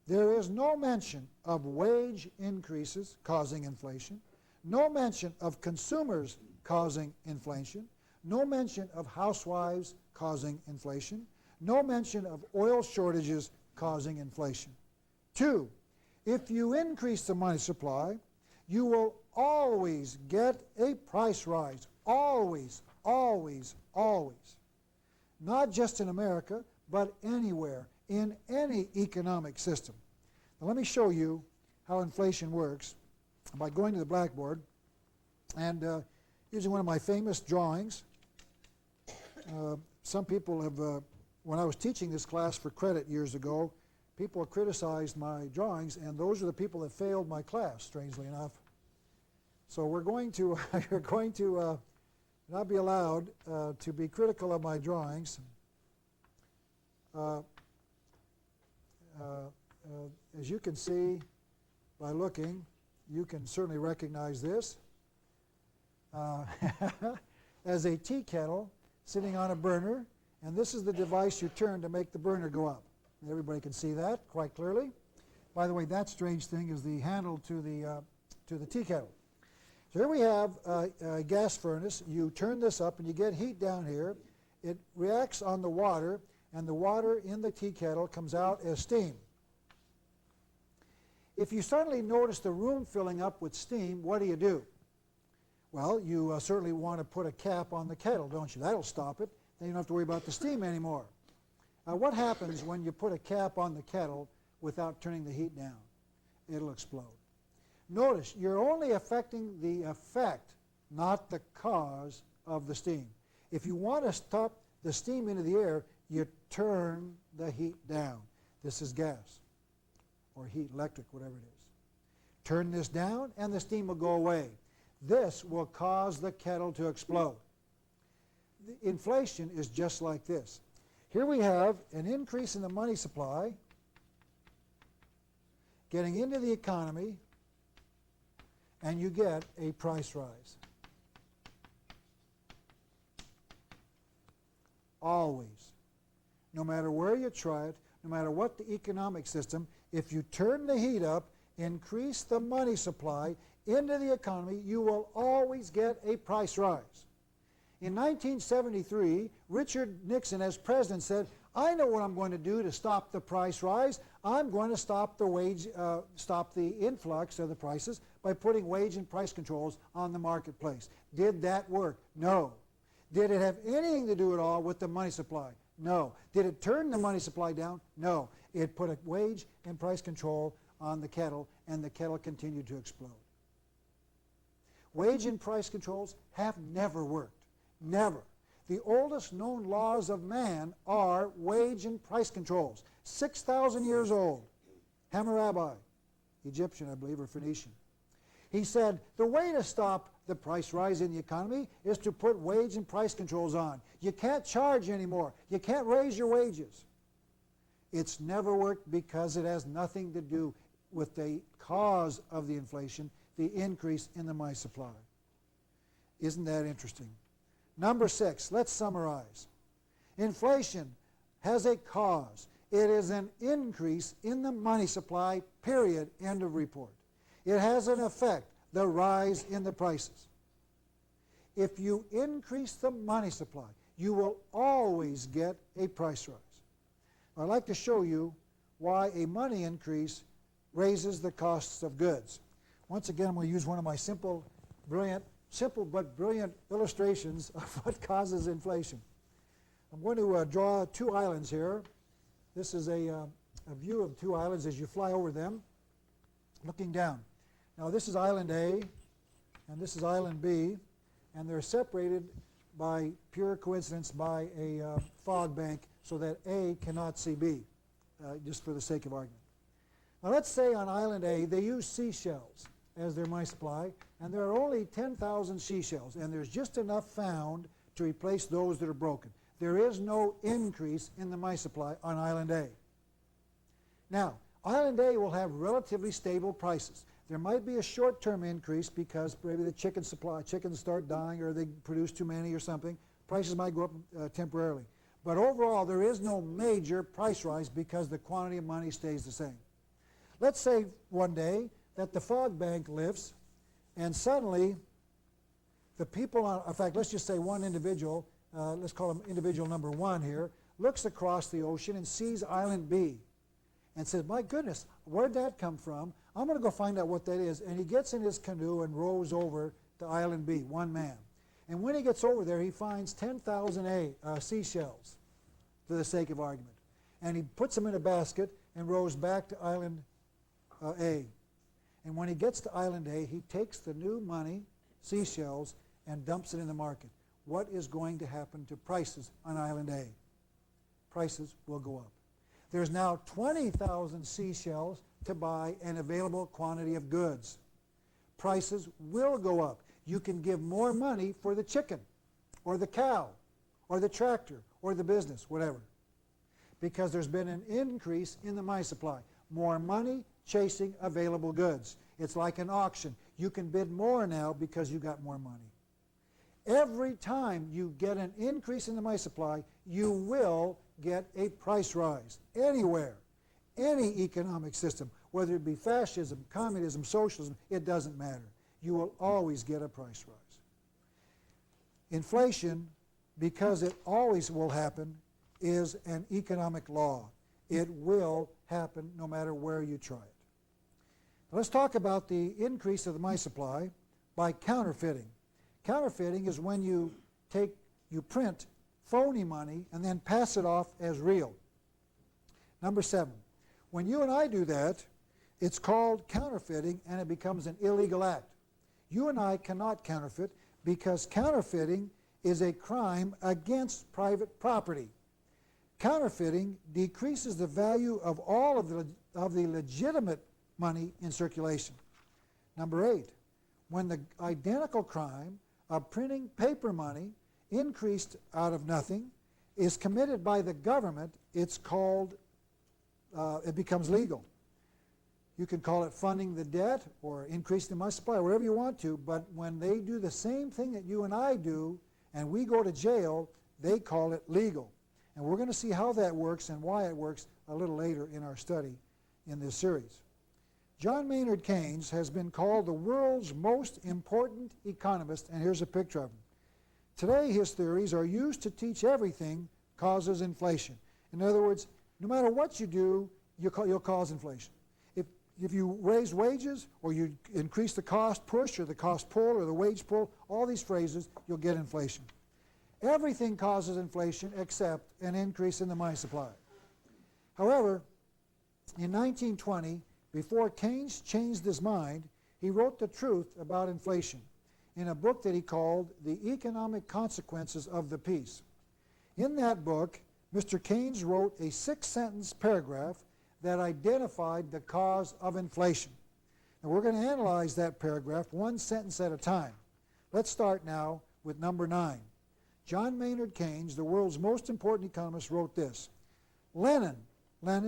there is no mention of wage increases causing inflation, no mention of consumers causing inflation, no mention of housewives causing inflation, no mention of oil shortages causing inflation. 2, if you increase the money supply, you will always get a price rise. Always, always, always. Not just in America, but anywhere, in any economic system. Now let me show you how inflation works by going to the blackboard and using one of my famous drawings. Some people have, when I was teaching this class for credit years ago, people criticized my drawings, and those are the people that failed my class, strangely enough. So we're going to, you're going to not be allowed to be critical of my drawings. As you can see by looking, you can certainly recognize this as a tea kettle sitting on a burner, and this is the device you turn to make the burner go up. Everybody can see that quite clearly. By the way, that strange thing is the handle to the tea kettle. So here we have a gas furnace. You turn this up and you get heat down here. It reacts on the water, and the water in the tea kettle comes out as steam. If you suddenly notice the room filling up with steam, what do? Well, you certainly want to put a cap on the kettle, don't you? That'll stop it. Then you don't have to worry about the steam anymore. What happens when you put a cap on the kettle without turning the heat down? It'll explode. Notice, you're only affecting the effect, not the cause of the steam. If you want to stop the steam into the air, you turn the heat down. This is gas, or heat, electric, whatever it is. Turn this down and the steam will go away. This will cause the kettle to explode. The inflation is just like this. Here we have an increase in the money supply getting into the economy, and you get a price rise. Always. No matter where you try it, no matter what the economic system, if you turn the heat up, increase the money supply into the economy, you will always get a price rise. In 1973, Richard Nixon, as president, said, I know what I'm going to do to stop the price rise. I'm going to stop the influx of the prices by putting wage and price controls on the marketplace. Did that work? No. Did it have anything to do at all with the money supply? No. Did it turn the money supply down? No. It put a wage and price control on the kettle, and the kettle continued to explode. Wage and price controls have never worked. Never. The oldest known laws of man are wage and price controls. 6,000 years old. Hammurabi, Egyptian, I believe, or Phoenician. He said, the way to stop the price rise in the economy is to put wage and price controls on. You can't charge anymore. You can't raise your wages. It's never worked because it has nothing to do with the cause of the inflation, the increase in the money supply. Isn't that interesting? Number 6, let's summarize. Inflation has a cause. It is an increase in the money supply, period, end of report. It has an effect, the rise in the prices. If you increase the money supply, you will always get a price rise. I'd like to show you why a money increase raises the costs of goods. Once again, I'm going to use one of my simple but brilliant illustrations of what causes inflation. I'm going to draw 2 islands here, This is a view of two islands as you fly over them, looking down. Now this is Island A, and this is Island B, and they're separated by pure coincidence by a fog bank so that A cannot see B, just for the sake of argument. Now let's say on Island A they use seashells as their money supply, and there are only 10,000 seashells, and there's just enough found to replace those that are broken. There is no increase in the money supply on Island A. Now, Island A will have relatively stable prices. There might be a short-term increase because maybe the chickens start dying or they produce too many or something. Prices might go up temporarily. But overall, there is no major price rise because the quantity of money stays the same. Let's say one day that the fog bank lifts and suddenly the people on, in fact, let's just say one individual, let's call him individual number 1 here, looks across the ocean and sees Island B and says, my goodness, where'd that come from? I'm going to go find out what that is. And he gets in his canoe and rows over to Island B, one man. And when he gets over there, he finds 10,000 seashells, for the sake of argument. And he puts them in a basket and rows back to Island A. And when he gets to Island A, he takes the new money, seashells, and dumps it in the market. What is going to happen to prices on Island A? Prices will go up. There's now 20,000 seashells to buy an available quantity of goods. Prices will go up. You can give more money for the chicken, or the cow, or the tractor, or the business, whatever, because there's been an increase in the money supply. More money chasing available goods. It's like an auction. You can bid more now because you got more money. Every time you get an increase in the money supply, you will get a price rise. Anywhere, any economic system, whether it be fascism, communism, socialism, it doesn't matter. You will always get a price rise. Inflation, because it always will happen, is an economic law. It will happen no matter where you try it. Let's talk about the increase of the money supply by counterfeiting. Counterfeiting is when you print phony money and then pass it off as real. Number 7, when you and I do that, it's called counterfeiting and it becomes an illegal act. You and I cannot counterfeit because counterfeiting is a crime against private property. Counterfeiting decreases the value of all of the legitimate money in circulation. Number 8, when the identical crime of printing paper money increased out of nothing is committed by the government, it's called, it becomes legal. You can call it funding the debt or increasing the money supply, whatever you want to, but when they do the same thing that you and I do and we go to jail, they call it legal. And we're going to see how that works and why it works a little later in our study in this series. John Maynard Keynes has been called the world's most important economist, and here's a picture of him. Today, his theories are used to teach everything causes inflation. In other words, no matter what you do, you'll cause inflation. If you raise wages, or you increase the cost push, or the cost pull, or the wage pull, all these phrases, you'll get inflation. Everything causes inflation except an increase in the money supply. However, in 1920, before Keynes changed his mind, he wrote the truth about inflation in a book that he called The Economic Consequences of the Peace. In that book, Mr. Keynes wrote a 6-sentence paragraph that identified the cause of inflation. And we're going to analyze that paragraph one sentence at a time. Let's start now with number 9. John Maynard Keynes, the world's most important economist, wrote this. Lenin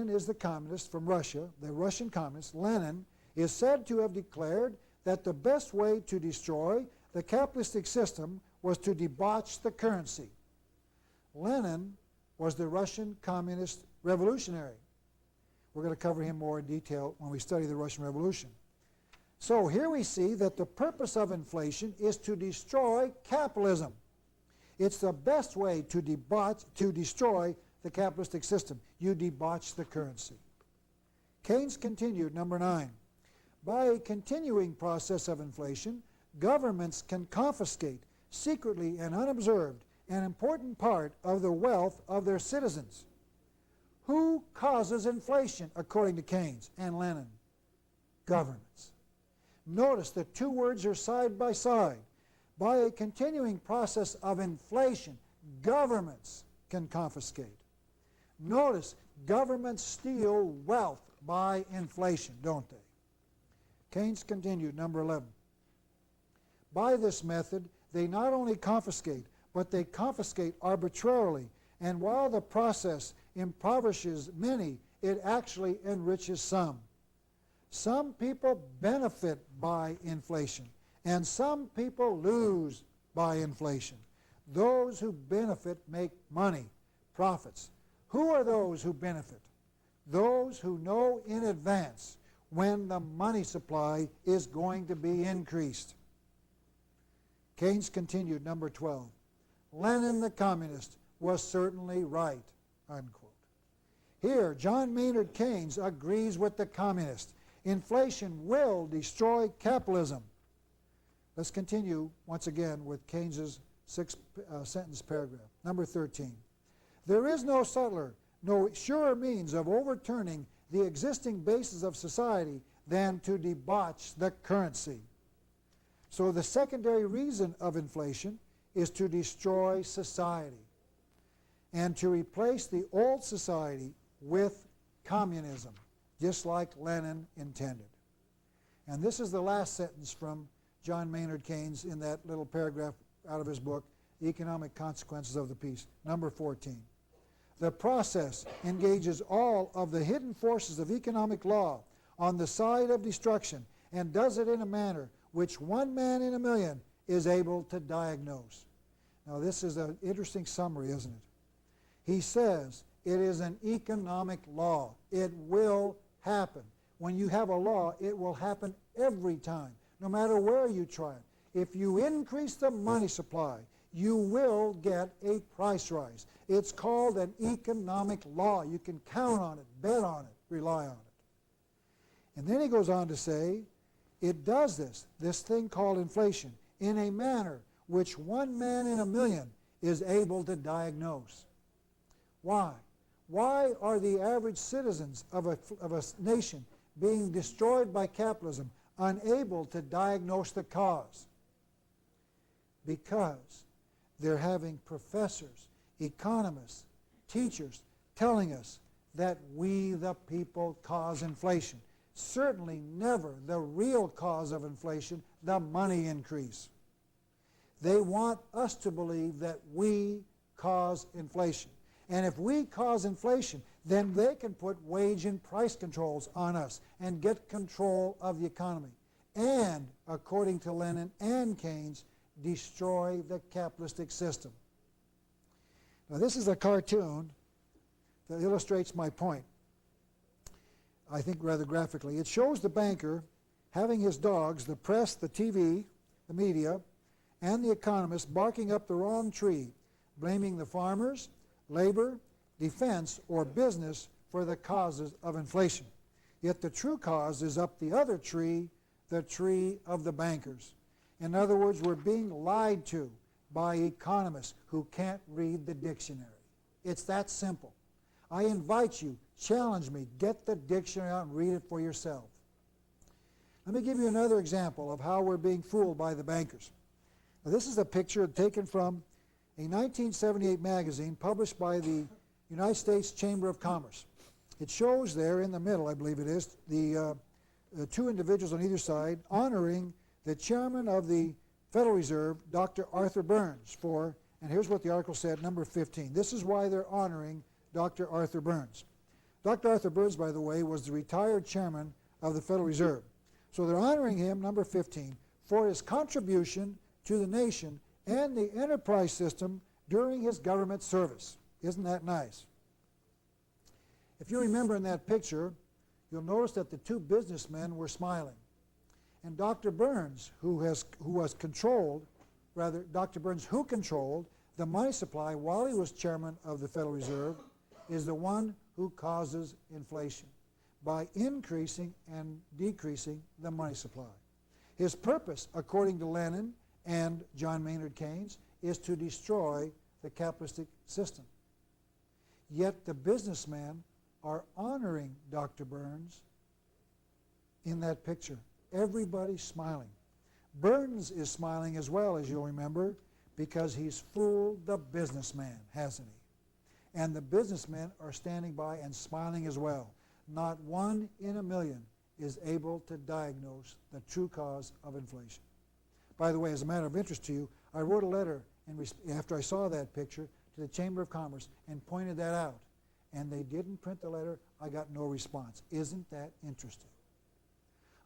is the communist from Russia, the Russian communist. Lenin is said to have declared that the best way to destroy the capitalistic system was to debauch the currency. Lenin was the Russian communist revolutionary. We're going to cover him more in detail when we study the Russian Revolution. So here we see that the purpose of inflation is to destroy capitalism. It's the best way to destroy the capitalistic system. You debauch the currency. Keynes continued, number 9. By a continuing process of inflation, governments can confiscate secretly and unobserved an important part of the wealth of their citizens. Who causes inflation, according to Keynes and Lenin? Governments. Notice the two words are side by side. By a continuing process of inflation, governments can confiscate. Notice, governments steal wealth by inflation, don't they? Keynes continued, number 11. By this method, they not only confiscate, but they confiscate arbitrarily, and while the process impoverishes many, it actually enriches some. Some people benefit by inflation, and some people lose by inflation. Those who benefit make money, profits. Who are those who benefit? Those who know in advance when the money supply is going to be increased. Keynes continued, number 12. Lenin the communist was certainly right, unquote. Here, John Maynard Keynes agrees with the communist. Inflation will destroy capitalism. Let's continue once again with Keynes's six-sentence paragraph. Number 13. There is no subtler, no surer means of overturning the existing basis of society than to debauch the currency. So the secondary reason of inflation is to destroy society and to replace the old society with communism, just like Lenin intended. And this is the last sentence from John Maynard Keynes in that little paragraph out of his book, The Economic Consequences of the Peace, number 14. The process engages all of the hidden forces of economic law on the side of destruction and does it in a manner which one man in a million is able to diagnose. Now this is an interesting summary, isn't it? He says it is an economic law. It will happen. When you have a law, it will happen every time, no matter where you try it. If you increase the money supply, you will get a price rise. It's called an economic law. You can count on it, bet on it, rely on it. And then he goes on to say, it does this thing called inflation, in a manner which one man in a million is able to diagnose. Why? Why are the average citizens of a nation being destroyed by capitalism unable to diagnose the cause? Because they're having professors, economists, teachers telling us that we, the people, cause inflation. Certainly never the real cause of inflation, the money increase. They want us to believe that we cause inflation. And if we cause inflation, then they can put wage and price controls on us and get control of the economy. And, according to Lenin and Keynes, destroy the capitalistic system. Now this is a cartoon that illustrates my point, I think rather graphically. It shows the banker having his dogs, the press, the TV, the media, and the economists barking up the wrong tree, blaming the farmers, labor, defense, or business for the causes of inflation. Yet the true cause is up the other tree, the tree of the bankers. In other words, we're being lied to by economists who can't read the dictionary. It's that simple. I invite you, challenge me, get the dictionary out and read it for yourself. Let me give you another example of how we're being fooled by the bankers. Now, this is a picture taken from a 1978 magazine published by the United States Chamber of Commerce. It shows there in the middle, I believe it is, the two individuals on either side honoring the chairman of the Federal Reserve, Dr. Arthur Burns, for, and here's what the article said, number 15. This is why they're honoring Dr. Arthur Burns. Dr. Arthur Burns, by the way, was the retired chairman of the Federal Reserve. So they're honoring him, number 15, for his contribution to the nation and the enterprise system during his government service. Isn't that nice? If you remember in that picture, you'll notice that the two businessmen were smiling. And Dr. Burns, who controlled the money supply while he was chairman of the Federal Reserve, is the one who causes inflation by increasing and decreasing the money supply. His purpose, according to Lenin and John Maynard Keynes, is to destroy the capitalistic system. Yet the businessman are honoring Dr. Burns in that picture. Everybody's smiling. Burns is smiling as well, as you'll remember, because he's fooled the businessman, hasn't he? And the businessmen are standing by and smiling as well. Not one in a million is able to diagnose the true cause of inflation. By the way, as a matter of interest to you, I wrote a letter after I saw that picture to the Chamber of Commerce and pointed that out. And they didn't print the letter. I got no response. Isn't that interesting?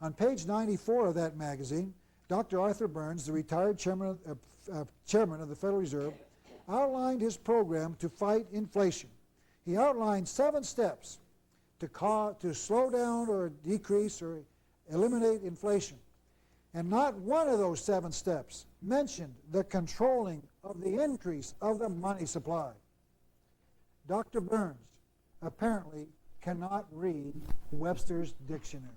On page 94 of that magazine, Dr. Arthur Burns, the retired chairman of the Federal Reserve, outlined his program to fight inflation. He outlined 7 steps to slow down or decrease or eliminate inflation. And not one of those 7 steps mentioned the controlling of the increase of the money supply. Dr. Burns apparently cannot read Webster's dictionary.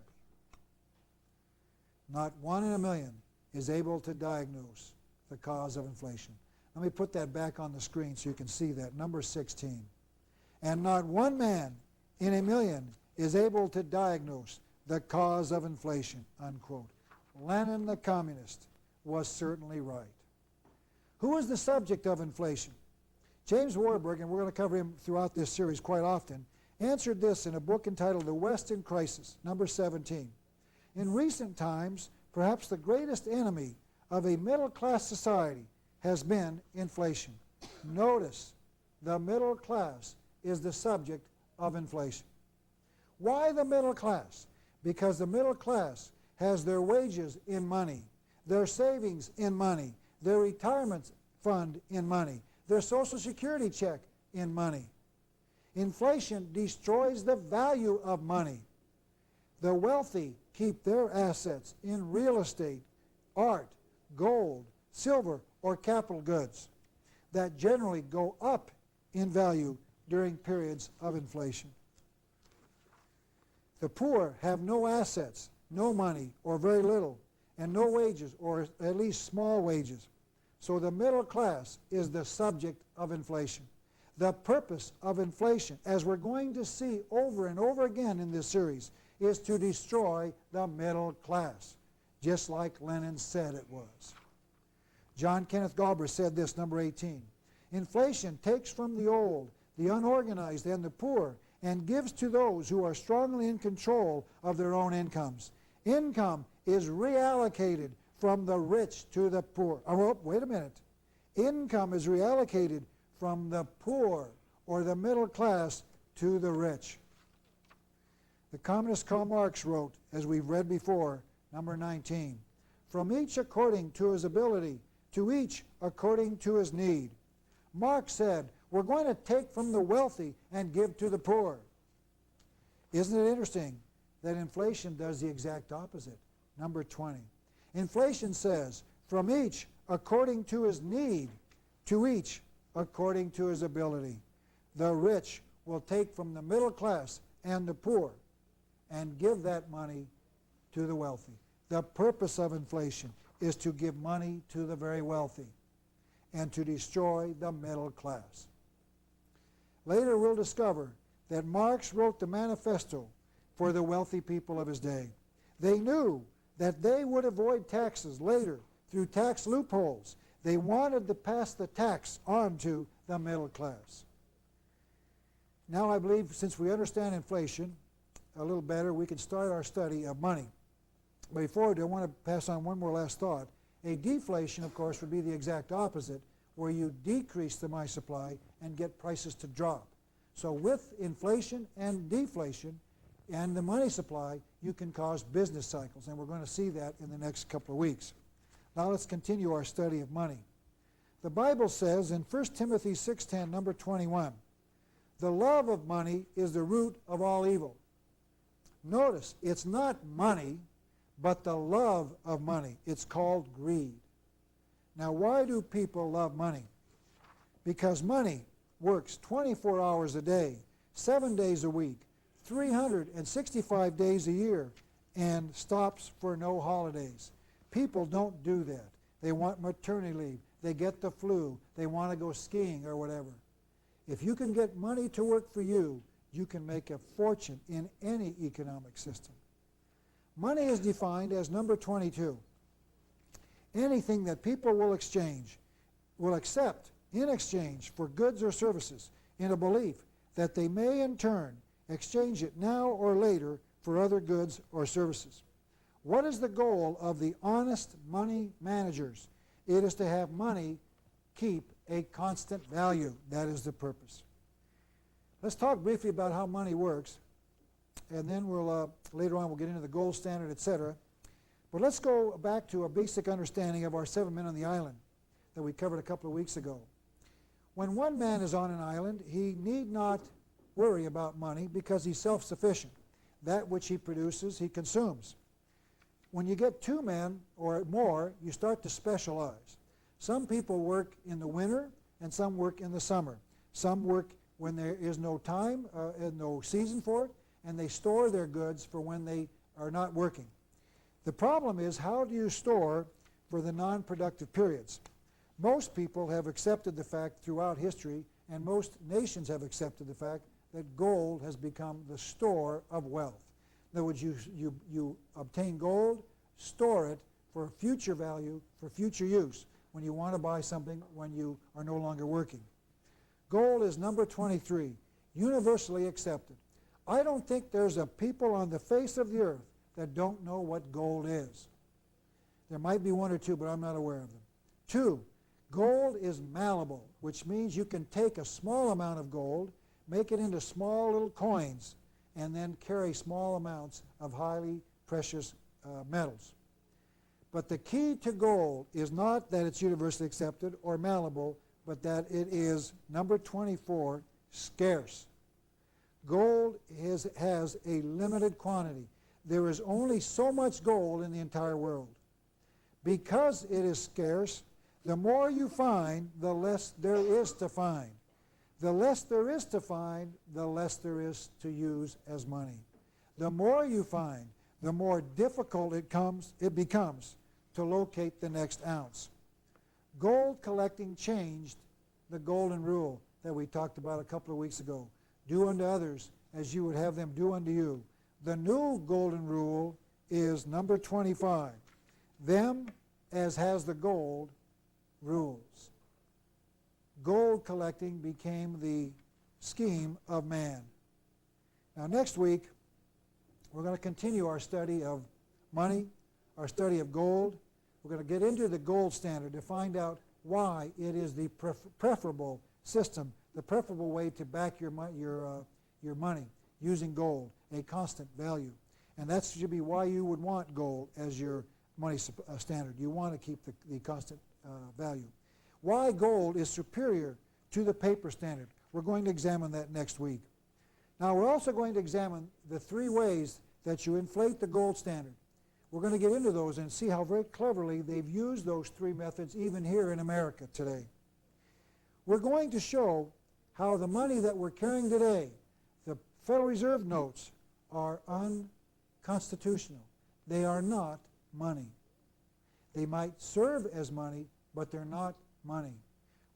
Not one in a million is able to diagnose the cause of inflation. Let me put that back on the screen so you can see that. Number 16. And not one man in a million is able to diagnose the cause of inflation, unquote. Lenin, the communist, was certainly right. Who is the subject of inflation? James Warburg, and we're going to cover him throughout this series quite often, answered this in a book entitled The West in Crisis, number 17. In recent times, perhaps the greatest enemy of a middle-class society has been inflation. Notice, the middle class is the subject of inflation. Why the middle class? Because the middle class has their wages in money, their savings in money, their retirement fund in money, their Social Security check in money. Inflation destroys the value of money. The wealthy keep their assets in real estate, art, gold, silver, or capital goods that generally go up in value during periods of inflation. The poor have no assets, no money, or very little, and no wages, or at least small wages. So the middle class is the subject of inflation. The purpose of inflation, as we're going to see over and over again in this series, is to destroy the middle class, just like Lenin said it was. John Kenneth Galbraith said this, number 18. Inflation takes from the old, the unorganized, and the poor, and gives to those who are strongly in control of their own incomes. Income is reallocated from the rich to the poor. Oh, wait a minute. Income is reallocated from the poor or the middle class to the rich. The communist Karl Marx wrote, as we've read before, number 19, from each according to his ability, to each according to his need. Marx said, we're going to take from the wealthy and give to the poor. Isn't it interesting that inflation does the exact opposite? Number 20. Inflation says, from each according to his need, to each according to his ability. The rich will take from the middle class and the poor and give that money to the wealthy. The purpose of inflation is to give money to the very wealthy and to destroy the middle class. Later we'll discover that Marx wrote the manifesto for the wealthy people of his day. They knew that they would avoid taxes later through tax loopholes. They wanted to pass the tax on to the middle class. Now I believe since we understand inflation a little better, we can start our study of money. But before I do, I want to pass on one more last thought. A deflation, of course, would be the exact opposite, where you decrease the money supply and get prices to drop. So with inflation and deflation and the money supply, you can cause business cycles, and we're going to see that in the next couple of weeks. Now let's continue our study of money. The Bible says in 1 Timothy 6:10, number 21, the love of money is the root of all evil. Notice, it's not money, but the love of money. It's called greed. Now, why do people love money? Because money works 24 hours a day, 7 days a week, 365 days a year, and stops for no holidays. People don't do that. They want maternity leave. They get the flu. They want to go skiing or whatever. If you can get money to work for you, you can make a fortune in any economic system. Money is defined as number 22. Anything that people will accept in exchange for goods or services in a belief that they may in turn exchange it now or later for other goods or services. What is the goal of the honest money managers? It is to have money keep a constant value. That is the purpose. Let's talk briefly about how money works, and then we'll later on we'll get into the gold standard, etc. But let's go back to a basic understanding of our 7 men on the island that we covered a couple of weeks ago. When one man is on an island, he need not worry about money because he's self-sufficient. That which he produces, he consumes. When you get 2 men or more, you start to specialize. Some people work in the winter and some work in the summer. Some work when there is no time and no season for it, and they store their goods for when they are not working. The problem is, how do you store for the non-productive periods? Most people have accepted the fact throughout history, and most nations have accepted the fact that gold has become the store of wealth. In other words, you obtain gold, store it for future value, for future use, when you want to buy something when you are no longer working. Gold is number 23, universally accepted. I don't think there's a people on the face of the earth that don't know what gold is. There might be 1 or 2, but I'm not aware of them. 2, gold is malleable, which means you can take a small amount of gold, make it into small little coins, and then carry small amounts of highly precious metals. But the key to gold is not that it's universally accepted or malleable, but that it is, number 24, scarce. Gold has a limited quantity. There is only so much gold in the entire world. Because it is scarce, the more you find, the less there is to find. The less there is to find, the less there is to use as money. The more you find, the more difficult it becomes to locate the next ounce. Gold collecting changed the golden rule that we talked about a couple of weeks ago. Do unto others as you would have them do unto you. The new golden rule is number 25. Them as has the gold rules. Gold collecting became the scheme of man. Now next week, we're going to continue our study of money, our study of gold. We're going to get into the gold standard to find out why it is the preferable system, the preferable way to back your money using gold, a constant value. And that should be why you would want gold as your money standard. You want to keep the constant value. Why gold is superior to the paper standard. We're going to examine that next week. Now we're also going to examine the 3 ways that you inflate the gold standard. We're going to get into those and see how very cleverly they've used those 3 methods even here in America today. We're going to show how the money that we're carrying today, the Federal Reserve notes, are unconstitutional. They are not money. They might serve as money, but they're not money.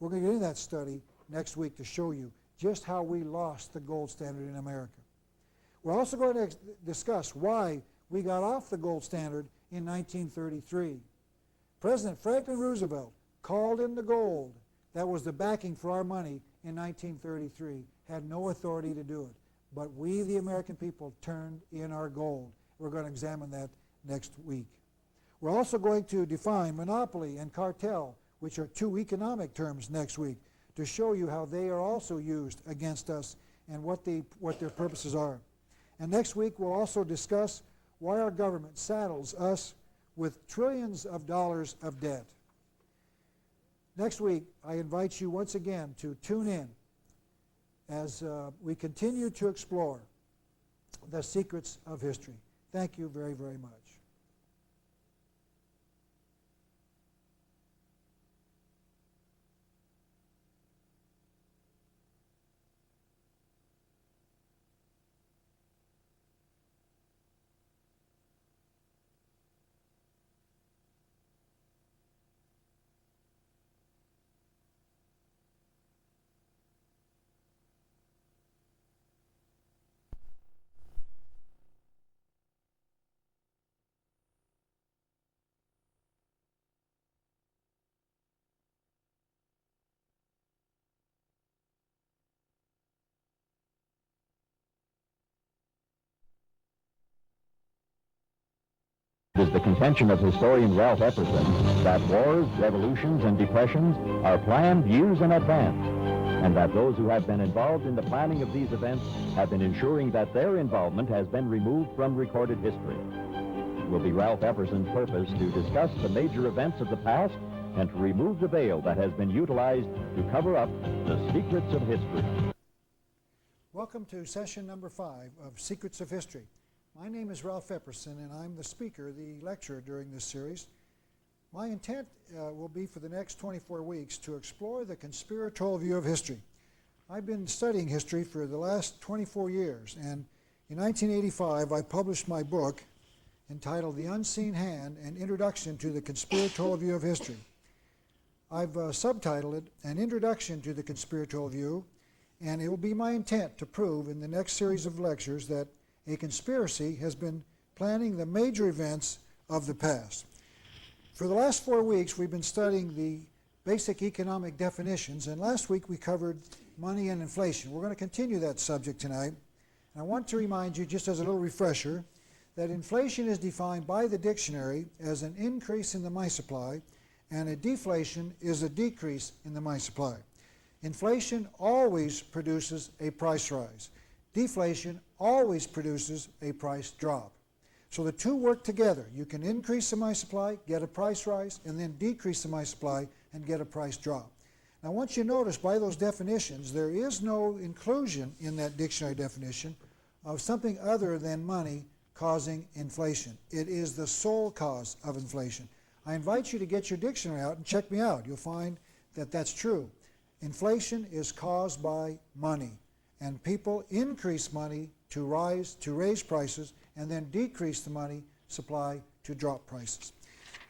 We're going to get into that study next week to show you just how we lost the gold standard in America. We're also going to discuss why we got off the gold standard in 1933. President Franklin Roosevelt called in the gold that was the backing for our money in 1933, had no authority to do it. But we, the American people, turned in our gold. We're going to examine that next week. We're also going to define monopoly and cartel, which are 2 economic terms next week, to show you how they are also used against us and what their purposes are. And next week we'll also discuss why our government saddles us with trillions of dollars of debt. Next week, I invite you once again to tune in as we continue to explore the secrets of history. Thank you very, very much. It is the contention of historian Ralph Epperson that wars, revolutions, and depressions are planned years in advance, and that those who have been involved in the planning of these events have been ensuring that their involvement has been removed from recorded history. It will be Ralph Epperson's purpose to discuss the major events of the past and to remove the veil that has been utilized to cover up the secrets of history. Welcome to session number 5 of Secrets of History. My name is Ralph Epperson, and I'm the speaker, the lecturer during this series. My intent will be for the next 24 weeks to explore the conspiratorial view of history. I've been studying history for the last 24 years, and in 1985 I published my book entitled The Unseen Hand, An Introduction to the Conspiratorial View of History. I've subtitled it An Introduction to the Conspiratorial View, and it will be my intent to prove in the next series of lectures that a conspiracy has been planning the major events of the past. For the last 4 weeks, we've been studying the basic economic definitions, and last week we covered money and inflation. We're going to continue that subject tonight. And I want to remind you, just as a little refresher, that inflation is defined by the dictionary as an increase in the money supply, and a deflation is a decrease in the money supply. Inflation always produces a price rise. Deflation always produces a price drop. So the two work together. You can increase the money supply, get a price rise, and then decrease the money supply and get a price drop. Now, once you notice by those definitions, there is no inclusion in that dictionary definition of something other than money causing inflation. It is the sole cause of inflation. I invite you to get your dictionary out and check me out. You'll find that that's true. Inflation is caused by money, and people increase money to raise prices, and then decrease the money supply to drop prices.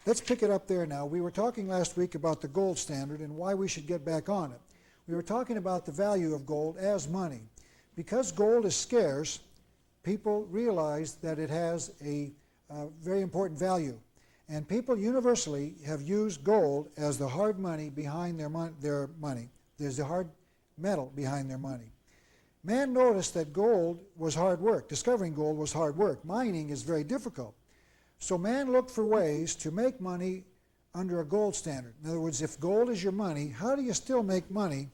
Let's pick it up there now. We were talking last week about the gold standard and why we should get back on it. We were talking about the value of gold as money. Because gold is scarce, people realize that it has a very important value. And people universally have used gold as the hard money behind their money. There's the hard metal behind their money. Man noticed that gold was hard work. Discovering gold was hard work. Mining is very difficult. So man looked for ways to make money under a gold standard. In other words, if gold is your money, how do you still make money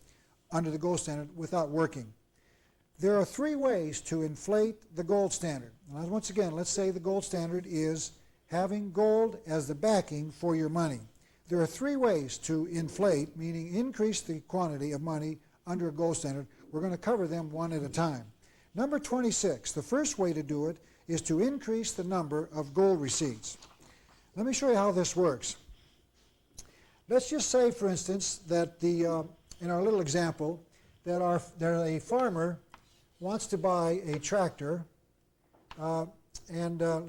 under the gold standard without working? There are 3 ways to inflate the gold standard. Now, once again, let's say the gold standard is having gold as the backing for your money. There are 3 ways to inflate, meaning increase the quantity of money under a gold standard. We're going to cover them one at a time. Number 26, the first way to do it is to increase the number of gold receipts. Let me show you how this works. Let's just say, for instance, that in our little example, that a farmer wants to buy a tractor, let's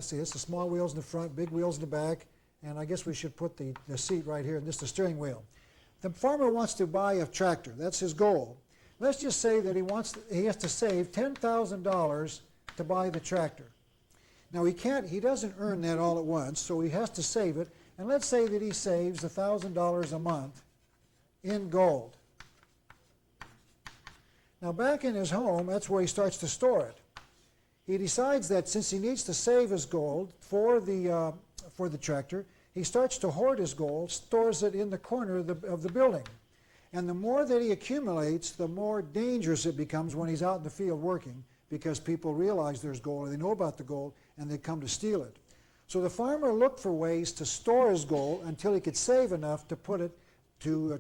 see, it's the small wheels in the front, big wheels in the back, and I guess we should put the seat right here, and this is the steering wheel. The farmer wants to buy a tractor. That's his goal. Let's just say that he has to save $10,000 to buy the tractor. Now he doesn't earn that all at once, so he has to save it. And let's say that he saves $1,000 a month in gold. Now back in his home, that's where he starts to store it. He decides that since he needs to save his gold for the tractor, he starts to hoard his gold, stores it in the corner of the building. And the more that he accumulates, the more dangerous it becomes when he's out in the field working, because people realize there's gold, and they know about the gold, and they come to steal it. So the farmer looked for ways to store his gold until he could save enough to put it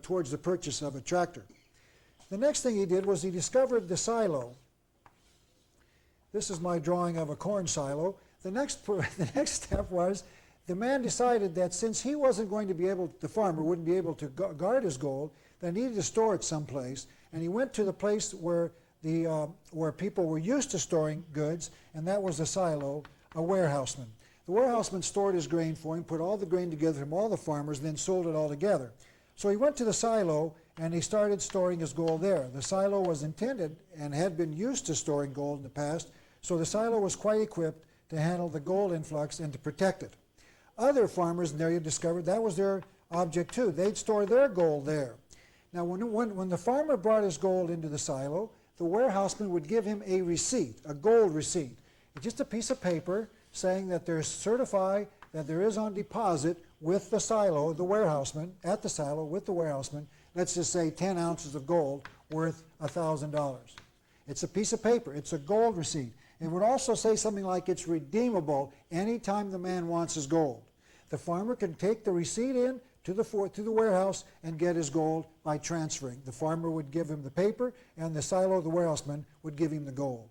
towards the purchase of a tractor. The next thing he did was he discovered the silo. This is my drawing of a corn silo. The next step was the man decided that since he wasn't going to be able, the farmer wouldn't be able to guard his gold, they needed to store it someplace, and he went to the place where people were used to storing goods, and that was a silo, a warehouseman. The warehouseman stored his grain for him, put all the grain together from all the farmers, then sold it all together. So he went to the silo, and he started storing his gold there. The silo was intended and had been used to storing gold in the past, so the silo was quite equipped to handle the gold influx and to protect it. Other farmers in the area discovered that was their object too. They'd store their gold there. Now, when the farmer brought his gold into the silo, the warehouseman would give him a receipt, a gold receipt. It's just a piece of paper saying that they're certified that there is on deposit with the silo, the warehouseman, at the silo with the warehouseman, let's just say 10 ounces of gold worth $1,000. It's a piece of paper. It's a gold receipt. It would also say something like it's redeemable anytime the man wants his gold. The farmer can take the receipt in to the warehouse and get his gold by transferring. The farmer would give him the paper, and the silo, the warehouseman, would give him the gold.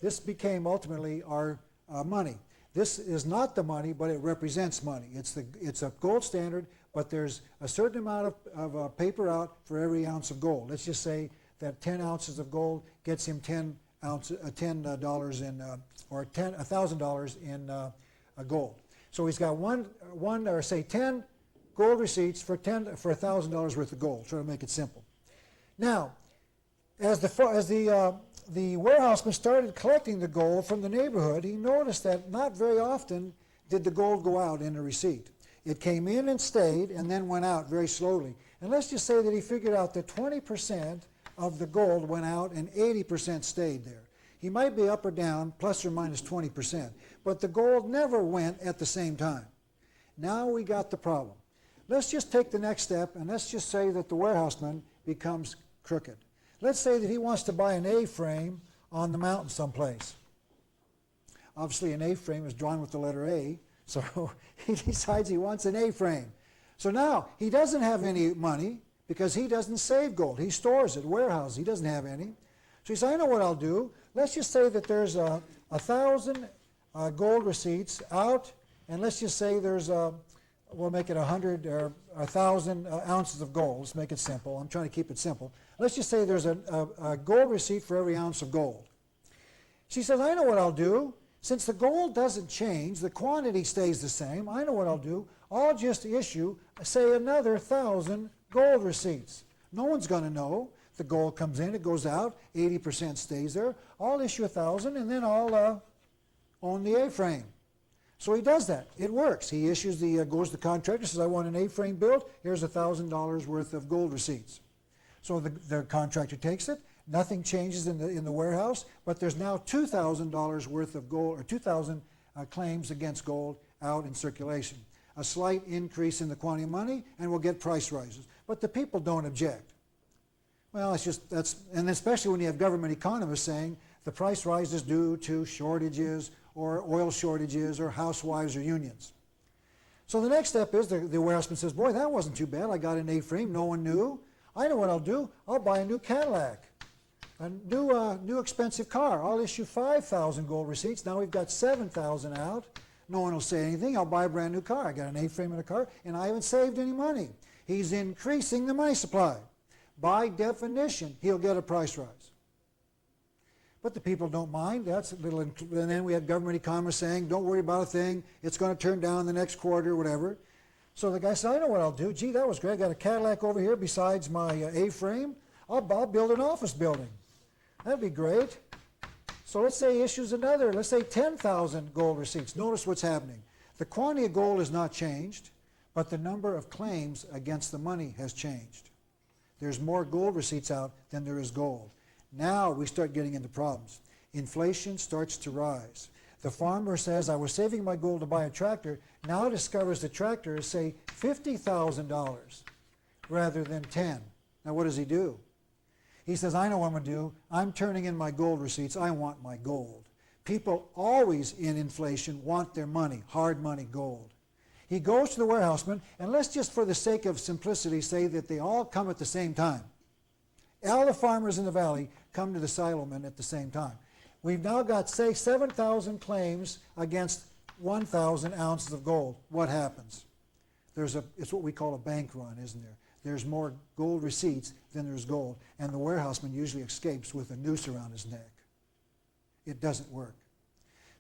This became ultimately our money. This is not the money, but it represents money. It's a gold standard, but there's a certain amount of paper out for every ounce of gold. Let's just say that 10 ounces of gold gets him $10 in, or $1,000 in gold. So he's got or say 10 gold receipts for $1,000 worth of gold. Try to make it simple. Now, as the warehouseman started collecting the gold from the neighborhood, he noticed that not very often did the gold go out in a receipt. It came in and stayed and then went out very slowly. And let's just say that he figured out that 20% of the gold went out and 80% stayed there. He might be up or down, plus or minus 20%, but the gold never went at the same time. Now we got the problem. Let's just take the next step, and let's just say that the warehouseman becomes crooked. Let's say that he wants to buy an A-frame on the mountain someplace. Obviously, an A-frame is drawn with the letter A, so he decides he wants an A-frame. So now, he doesn't have any money because he doesn't save gold. He stores it, warehouses. He doesn't have any. So he says, I know what I'll do. Let's just say that there's 1,000 gold receipts out, and let's just say there's we'll make it 100 or 1,000 ounces of gold. Let's make it simple. I'm trying to keep it simple. Let's just say there's a gold receipt for every ounce of gold. She says, I know what I'll do. Since the gold doesn't change, the quantity stays the same, I know what I'll do. I'll just issue, say, another 1,000 gold receipts. No one's going to know. The gold comes in, it goes out, 80% stays there. I'll issue 1,000, and then I'll own the A-frame. So he does that. It works. He issues goes to the contractor, says, I want an A-frame built. Here's $1,000 worth of gold receipts. So the contractor takes it. Nothing changes in the warehouse, but there's now $2,000 worth of gold, or 2,000 claims against gold out in circulation. A slight increase in the quantity of money, and we'll get price rises. But the people don't object. Well, and especially when you have government economists saying the price rise is due to shortages or oil shortages or housewives or unions. So the next step is the warehouseman says, boy, that wasn't too bad. I got an A-frame. No one knew. I know what I'll do. I'll buy a new Cadillac, a new expensive car. I'll issue 5,000 gold receipts. Now we've got 7,000 out. No one will say anything. I'll buy a brand new car. I got an A-frame in a car, and I haven't saved any money. He's increasing the money supply. By definition, he'll get a price rise. But the people don't mind. That's a little, and then we had government economists saying, don't worry about a thing. It's going to turn down the next quarter, whatever. So the guy said, I know what I'll do. Gee, that was great. I got a Cadillac over here besides my A-frame. I'll build an office building. That'd be great. So let's say he issues another, let's say 10,000 gold receipts. Notice what's happening. The quantity of gold has not changed, but the number of claims against the money has changed. There's more gold receipts out than there is gold. Now we start getting into problems. Inflation starts to rise. The farmer says, I was saving my gold to buy a tractor, now discovers the tractor is, say, $50,000 rather than 10. Now what does he do? He says, I know what I'm going to do. I'm turning in my gold receipts. I want my gold. People always in inflation want their money, hard money, gold. He goes to the warehouseman, and let's just for the sake of simplicity say that they all come at the same time. All the farmers in the valley come to the siloman at the same time. We've now got, say, 7,000 claims against 1,000 ounces of gold. What happens? It's what we call a bank run, isn't there? There's more gold receipts than there's gold, and the warehouseman usually escapes with a noose around his neck. It doesn't work.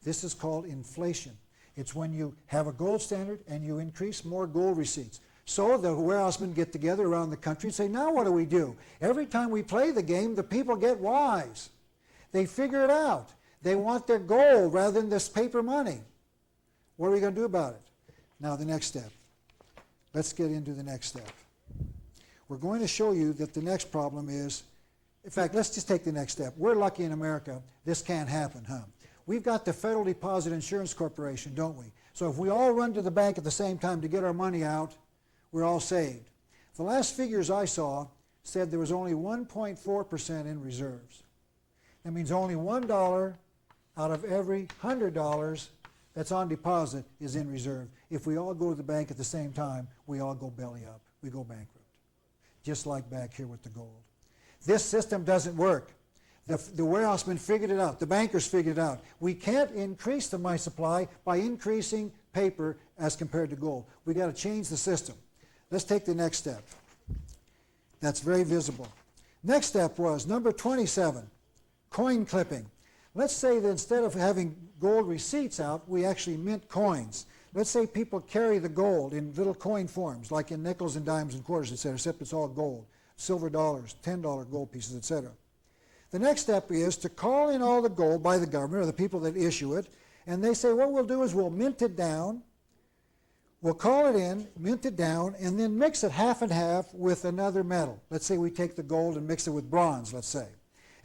This is called inflation. It's when you have a gold standard and you increase more gold receipts. So the warehousemen get together around the country and say, now what do we do? Every time we play the game, the people get wise. They figure it out. They want their gold rather than this paper money. What are we going to do about it? Now the next step. Let's get into the next step. We're going to show you that the next problem is, in fact, let's just take the next step. We're lucky in America. This can't happen, huh? we've got the Federal Deposit Insurance Corporation, don't we? So if we all run to the bank at the same time to get our money out, we're all saved. The last figures I saw said there was only 1.4% in reserves. That means only $1 out of every $100 that's on deposit is in reserve. If we all go to the bank at the same time, we all go belly up. We go bankrupt. Just like back here with the gold. This system doesn't work. The warehousemen figured it out. The bankers figured it out. We can't increase the money supply by increasing paper as compared to gold. We've got to change the system. Let's take the next step. That's very visible. Next step was number 27, coin clipping. Let's say that instead of having gold receipts out, we actually mint coins. Let's say people carry the gold in little coin forms, like in nickels and dimes and quarters, etc., except it's all gold. Silver dollars, $10 gold pieces, etc. The next step is to call in all the gold by the government or the people that issue it, and they say what we'll do is we'll mint it down, we'll call it in, mint it down, and then mix it half and half with another metal. Let's say we take the gold and mix it with bronze, let's say.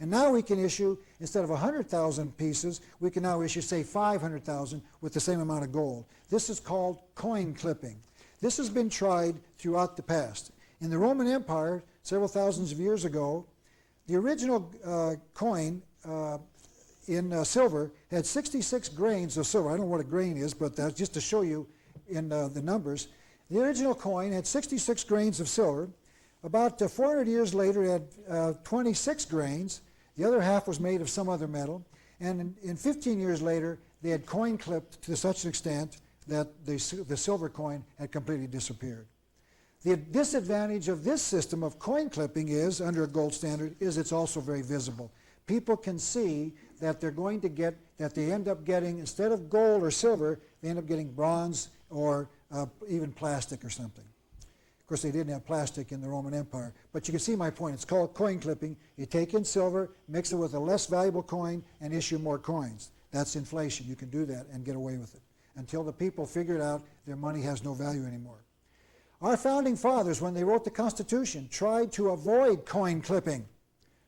And now we can issue, instead of 100,000 pieces, we can now issue, say, 500,000 with the same amount of gold. This is called coin clipping. This has been tried throughout the past. In the Roman Empire, several thousands of years ago, the original coin in silver had 66 grains of silver. I don't know what a grain is, but that's just to show you in the numbers. The original coin had 66 grains of silver. About 400 years later, it had 26 grains. The other half was made of some other metal. And in 15 years later, they had coin clipped to such an extent that the silver coin had completely disappeared. The disadvantage of this system of coin clipping is, under a gold standard, is it's also very visible. People can see that they're going to get, that they end up getting, instead of gold or silver, they end up getting bronze or even plastic or something. Of course, they didn't have plastic in the Roman Empire. But you can see my point. It's called coin clipping. You take in silver, mix it with a less valuable coin, and issue more coins. That's inflation. You can do that and get away with it until the people figured out their money has no value anymore. Our founding fathers, when they wrote the Constitution, tried to avoid coin clipping.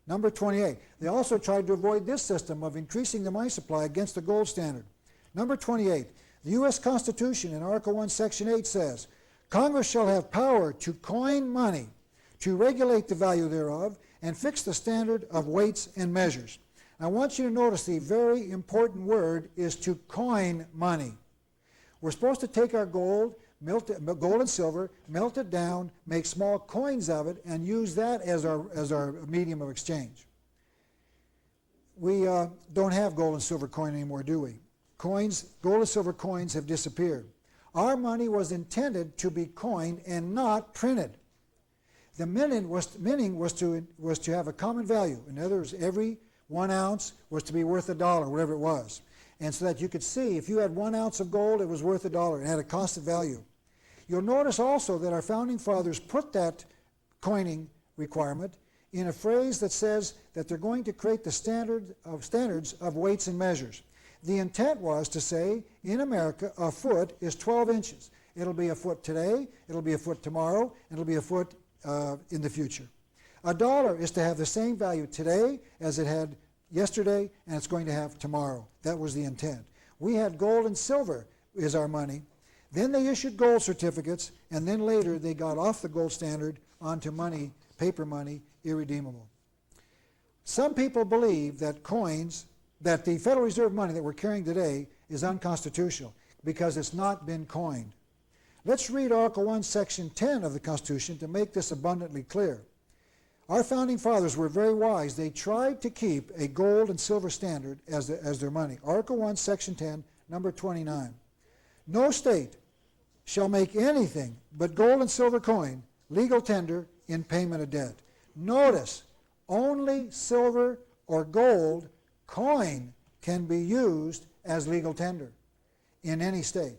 Number 28. They also tried to avoid this system of increasing the money supply against the gold standard. Number 28. The U.S. Constitution in Article 1, Section 8 says, Congress shall have power to coin money, to regulate the value thereof, and fix the standard of weights and measures. I want you to notice the very important word is to coin money. We're supposed to take our gold, gold and silver, melt it down, make small coins of it, and use that as our medium of exchange. We don't have gold and silver coin anymore, do we? Coins, gold and silver coins have disappeared. Our money was intended to be coined and not printed. The minting was to have a common value. In other words, every 1 ounce was to be worth $1, whatever it was. And so that you could see, if you had 1 ounce of gold, it was worth $1. It had a constant value. You'll notice also that our founding fathers put that coining requirement in a phrase that says that they're going to create the standards of weights and measures. The intent was to say, in America, a foot is 12 inches. It'll be a foot today, it'll be a foot tomorrow, and it'll be a foot in the future. $1 is to have the same value today as it had yesterday, and it's going to have tomorrow. That was the intent. We had gold and silver is our money. Then they issued gold certificates, and then later they got off the gold standard onto money, paper money, irredeemable. Some people believe that coins, that the Federal Reserve money that we're carrying today is unconstitutional because it's not been coined. Let's read Article 1, Section 10 of the Constitution to make this abundantly clear. Our founding fathers were very wise. They tried to keep a gold and silver standard as their money. Article 1, Section 10, number 29. No state shall make anything but gold and silver coin legal tender in payment of debt. Notice, only silver or gold coin can be used as legal tender in any state.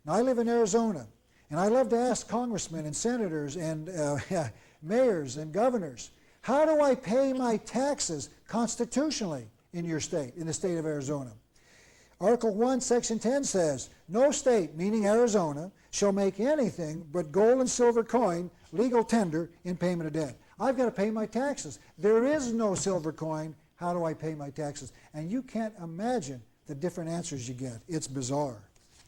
Now, I live in Arizona, and I love to ask congressmen and senators and mayors and governors, how do I pay my taxes constitutionally in your state, in the state of Arizona? Article 1, Section 10 says, no state, meaning Arizona, shall make anything but gold and silver coin legal tender in payment of debt. I've got to pay my taxes. There is no silver coin. How do I pay my taxes? And you can't imagine the different answers you get. It's bizarre.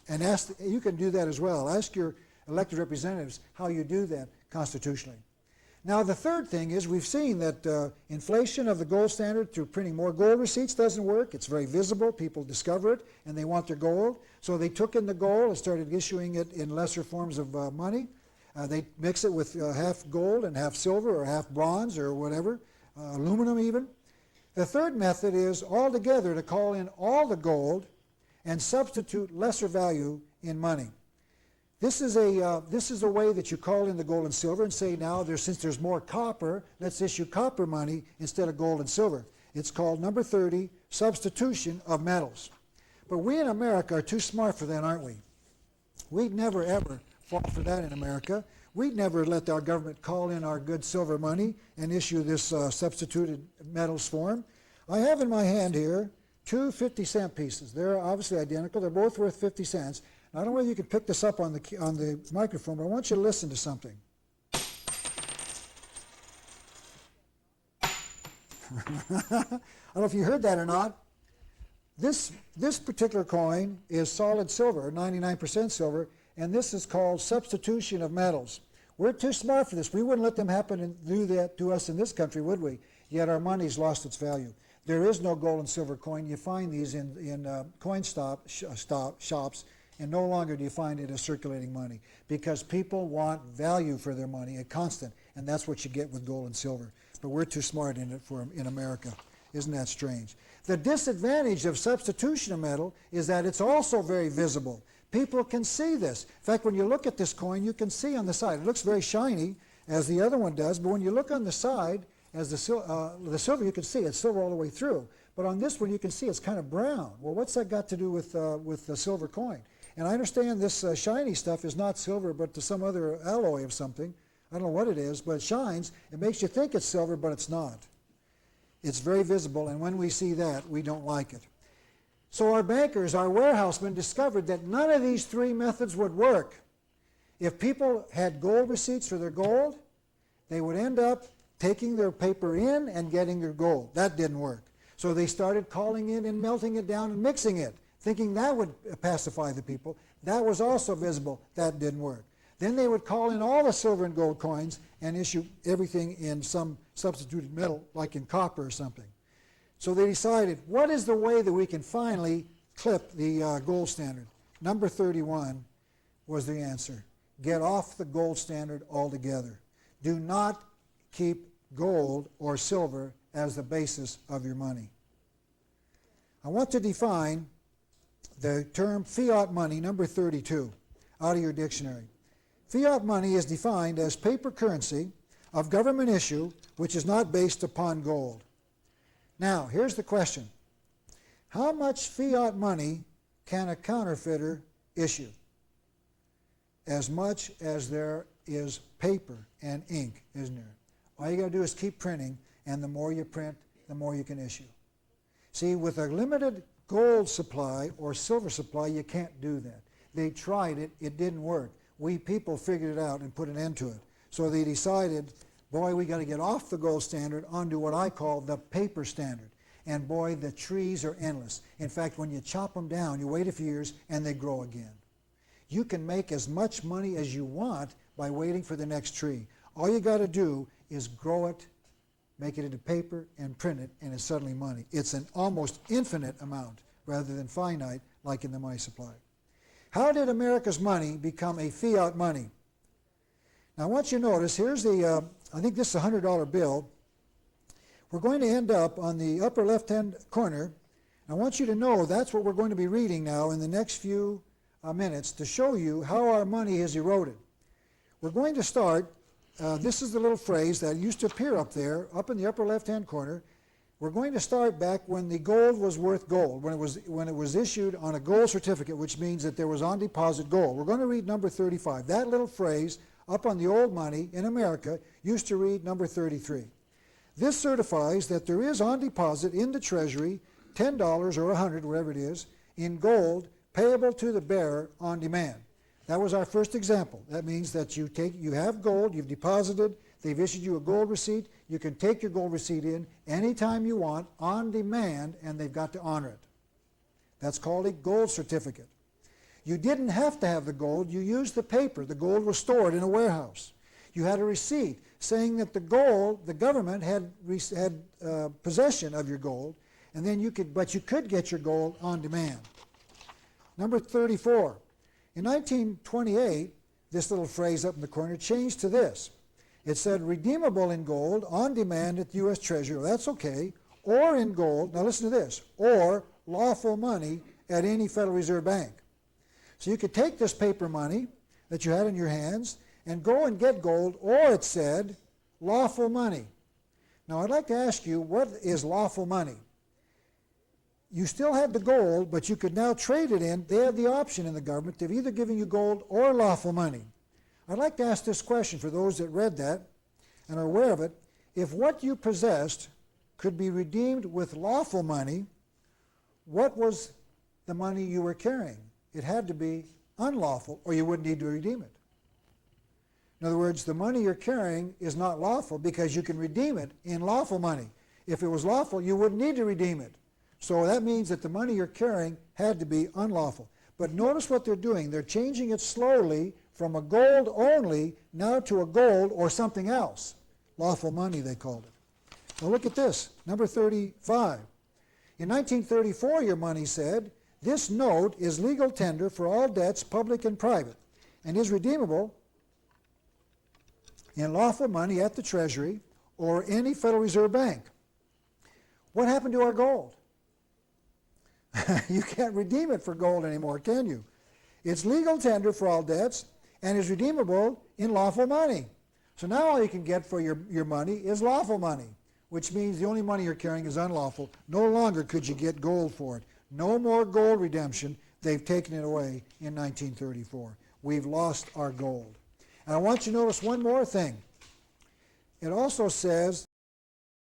And you can do that as well. Ask your elected representatives how you do that constitutionally. Now, the third thing is we've seen that inflation of the gold standard through printing more gold receipts doesn't work. It's very visible. People discover it, and they want their gold. So they took in the gold and started issuing it in lesser forms of money. They mix it with half gold and half silver or half bronze or whatever, aluminum even. The third method is altogether to call in all the gold and substitute lesser value in money. This is a way that you call in the gold and silver and say now, since there's more copper, let's issue copper money instead of gold and silver. It's called number 30, substitution of metals. But we in America are too smart for that, aren't we? We'd never ever fall for that in America. We'd never let our government call in our good silver money and issue this substituted metals form. I have in my hand here two 50-cent pieces. They're obviously identical. They're both worth 50 cents. I don't know whether you can pick this up on the microphone, but I want you to listen to something. I don't know if you heard that or not. This particular coin is solid silver, 99% silver, and this is called substitution of metals. We're too smart for this. We wouldn't let them happen and do that to us in this country, would we? Yet our money's lost its value. There is no gold and silver coin. You find these in coin shops, and no longer do you find it as circulating money because people want value for their money, a constant, and that's what you get with gold and silver. But we're too smart in America. Isn't that strange? The disadvantage of substitution of metal is that it's also very visible. People can see this. In fact, when you look at this coin, you can see on the side. It looks very shiny, as the other one does, but when you look on the side, as the silver, you can see it's silver all the way through. But on this one, you can see it's kind of brown. Well, what's that got to do with the silver coin? And I understand this shiny stuff is not silver, but to some other alloy of something. I don't know what it is, but it shines. It makes you think it's silver, but it's not. It's very visible, and when we see that, we don't like it. So our bankers, our warehousemen, discovered that none of these three methods would work. If people had gold receipts for their gold, they would end up taking their paper in and getting their gold. That didn't work. So they started calling in and melting it down and mixing it, thinking that would pacify the people. That was also visible. That didn't work. Then they would call in all the silver and gold coins and issue everything in some substituted metal, like in copper or something. So they decided, what is the way that we can finally clip the gold standard? Number 31 was the answer. Get off the gold standard altogether. Do not keep gold or silver as the basis of your money. I want to define the term fiat money, number 32, out of your dictionary. Fiat money is defined as paper currency of government issue which is not based upon gold. Now, here's the question. How much fiat money can a counterfeiter issue? As much as there is paper and ink, isn't there? All you got to do is keep printing, and the more you print, the more you can issue. See, with a limited gold supply or silver supply, you can't do that. They tried it. It didn't work. We people figured it out and put an end to it. So they decided, boy, we got to get off the gold standard onto what I call the paper standard. And boy, the trees are endless. In fact, when you chop them down, you wait a few years and they grow again. You can make as much money as you want by waiting for the next tree. All you got to do is grow it, make it into paper, and print it, and it's suddenly money. It's an almost infinite amount rather than finite like in the money supply. How did America's money become a fiat money? Now I want you to notice, here's the, I think this is a $100 bill. We're going to end up on the upper left-hand corner. I want you to know that's what we're going to be reading now in the next few minutes to show you how our money has eroded. We're going to start, this is the little phrase that used to appear up there, up in the upper left-hand corner. We're going to start back when the gold was worth gold, when it was issued on a gold certificate, which means that there was on deposit gold. We're going to read number 35. That little phrase up on the old money in America used to read number 33. This certifies that there is on deposit in the Treasury $10 or $100, whatever it is, in gold payable to the bearer on demand. That was our first example. That means that you have gold, you've deposited, they've issued you a gold receipt, you can take your gold receipt in anytime you want on demand, and they've got to honor it. That's called a gold certificate. You didn't have to have the gold. You used the paper. The gold was stored in a warehouse. You had a receipt saying that the gold, the government had possession of your gold, and then you could get your gold on demand. Number 34. In 1928, this little phrase up in the corner changed to this. It said, redeemable in gold on demand at the U.S. Treasury. Well, that's okay. Or in gold, now listen to this, or lawful money at any Federal Reserve Bank. So you could take this paper money that you had in your hands and go and get gold, or it said lawful money. Now I'd like to ask you, what is lawful money? You still had the gold, but you could now trade it in. They had the option in the government of either giving you gold or lawful money. I'd like to ask this question for those that read that and are aware of it. If what you possessed could be redeemed with lawful money, what was the money you were carrying? It had to be unlawful, or you wouldn't need to redeem it. In other words, the money you're carrying is not lawful because you can redeem it in lawful money. If it was lawful, you wouldn't need to redeem it. So that means that the money you're carrying had to be unlawful. But notice what they're doing. They're changing it slowly from a gold only now to a gold or something else. Lawful money, they called it. Now look at this, number 35. In 1934, your money said, this note is legal tender for all debts, public and private, and is redeemable in lawful money at the Treasury or any Federal Reserve Bank. What happened to our gold? You can't redeem it for gold anymore, can you? It's legal tender for all debts and is redeemable in lawful money. So now all you can get for your money is lawful money, which means the only money you're carrying is unlawful. No longer could you get gold for it. No more gold redemption. They've taken it away in 1934. We've lost our gold. And I want you to notice one more thing. It also says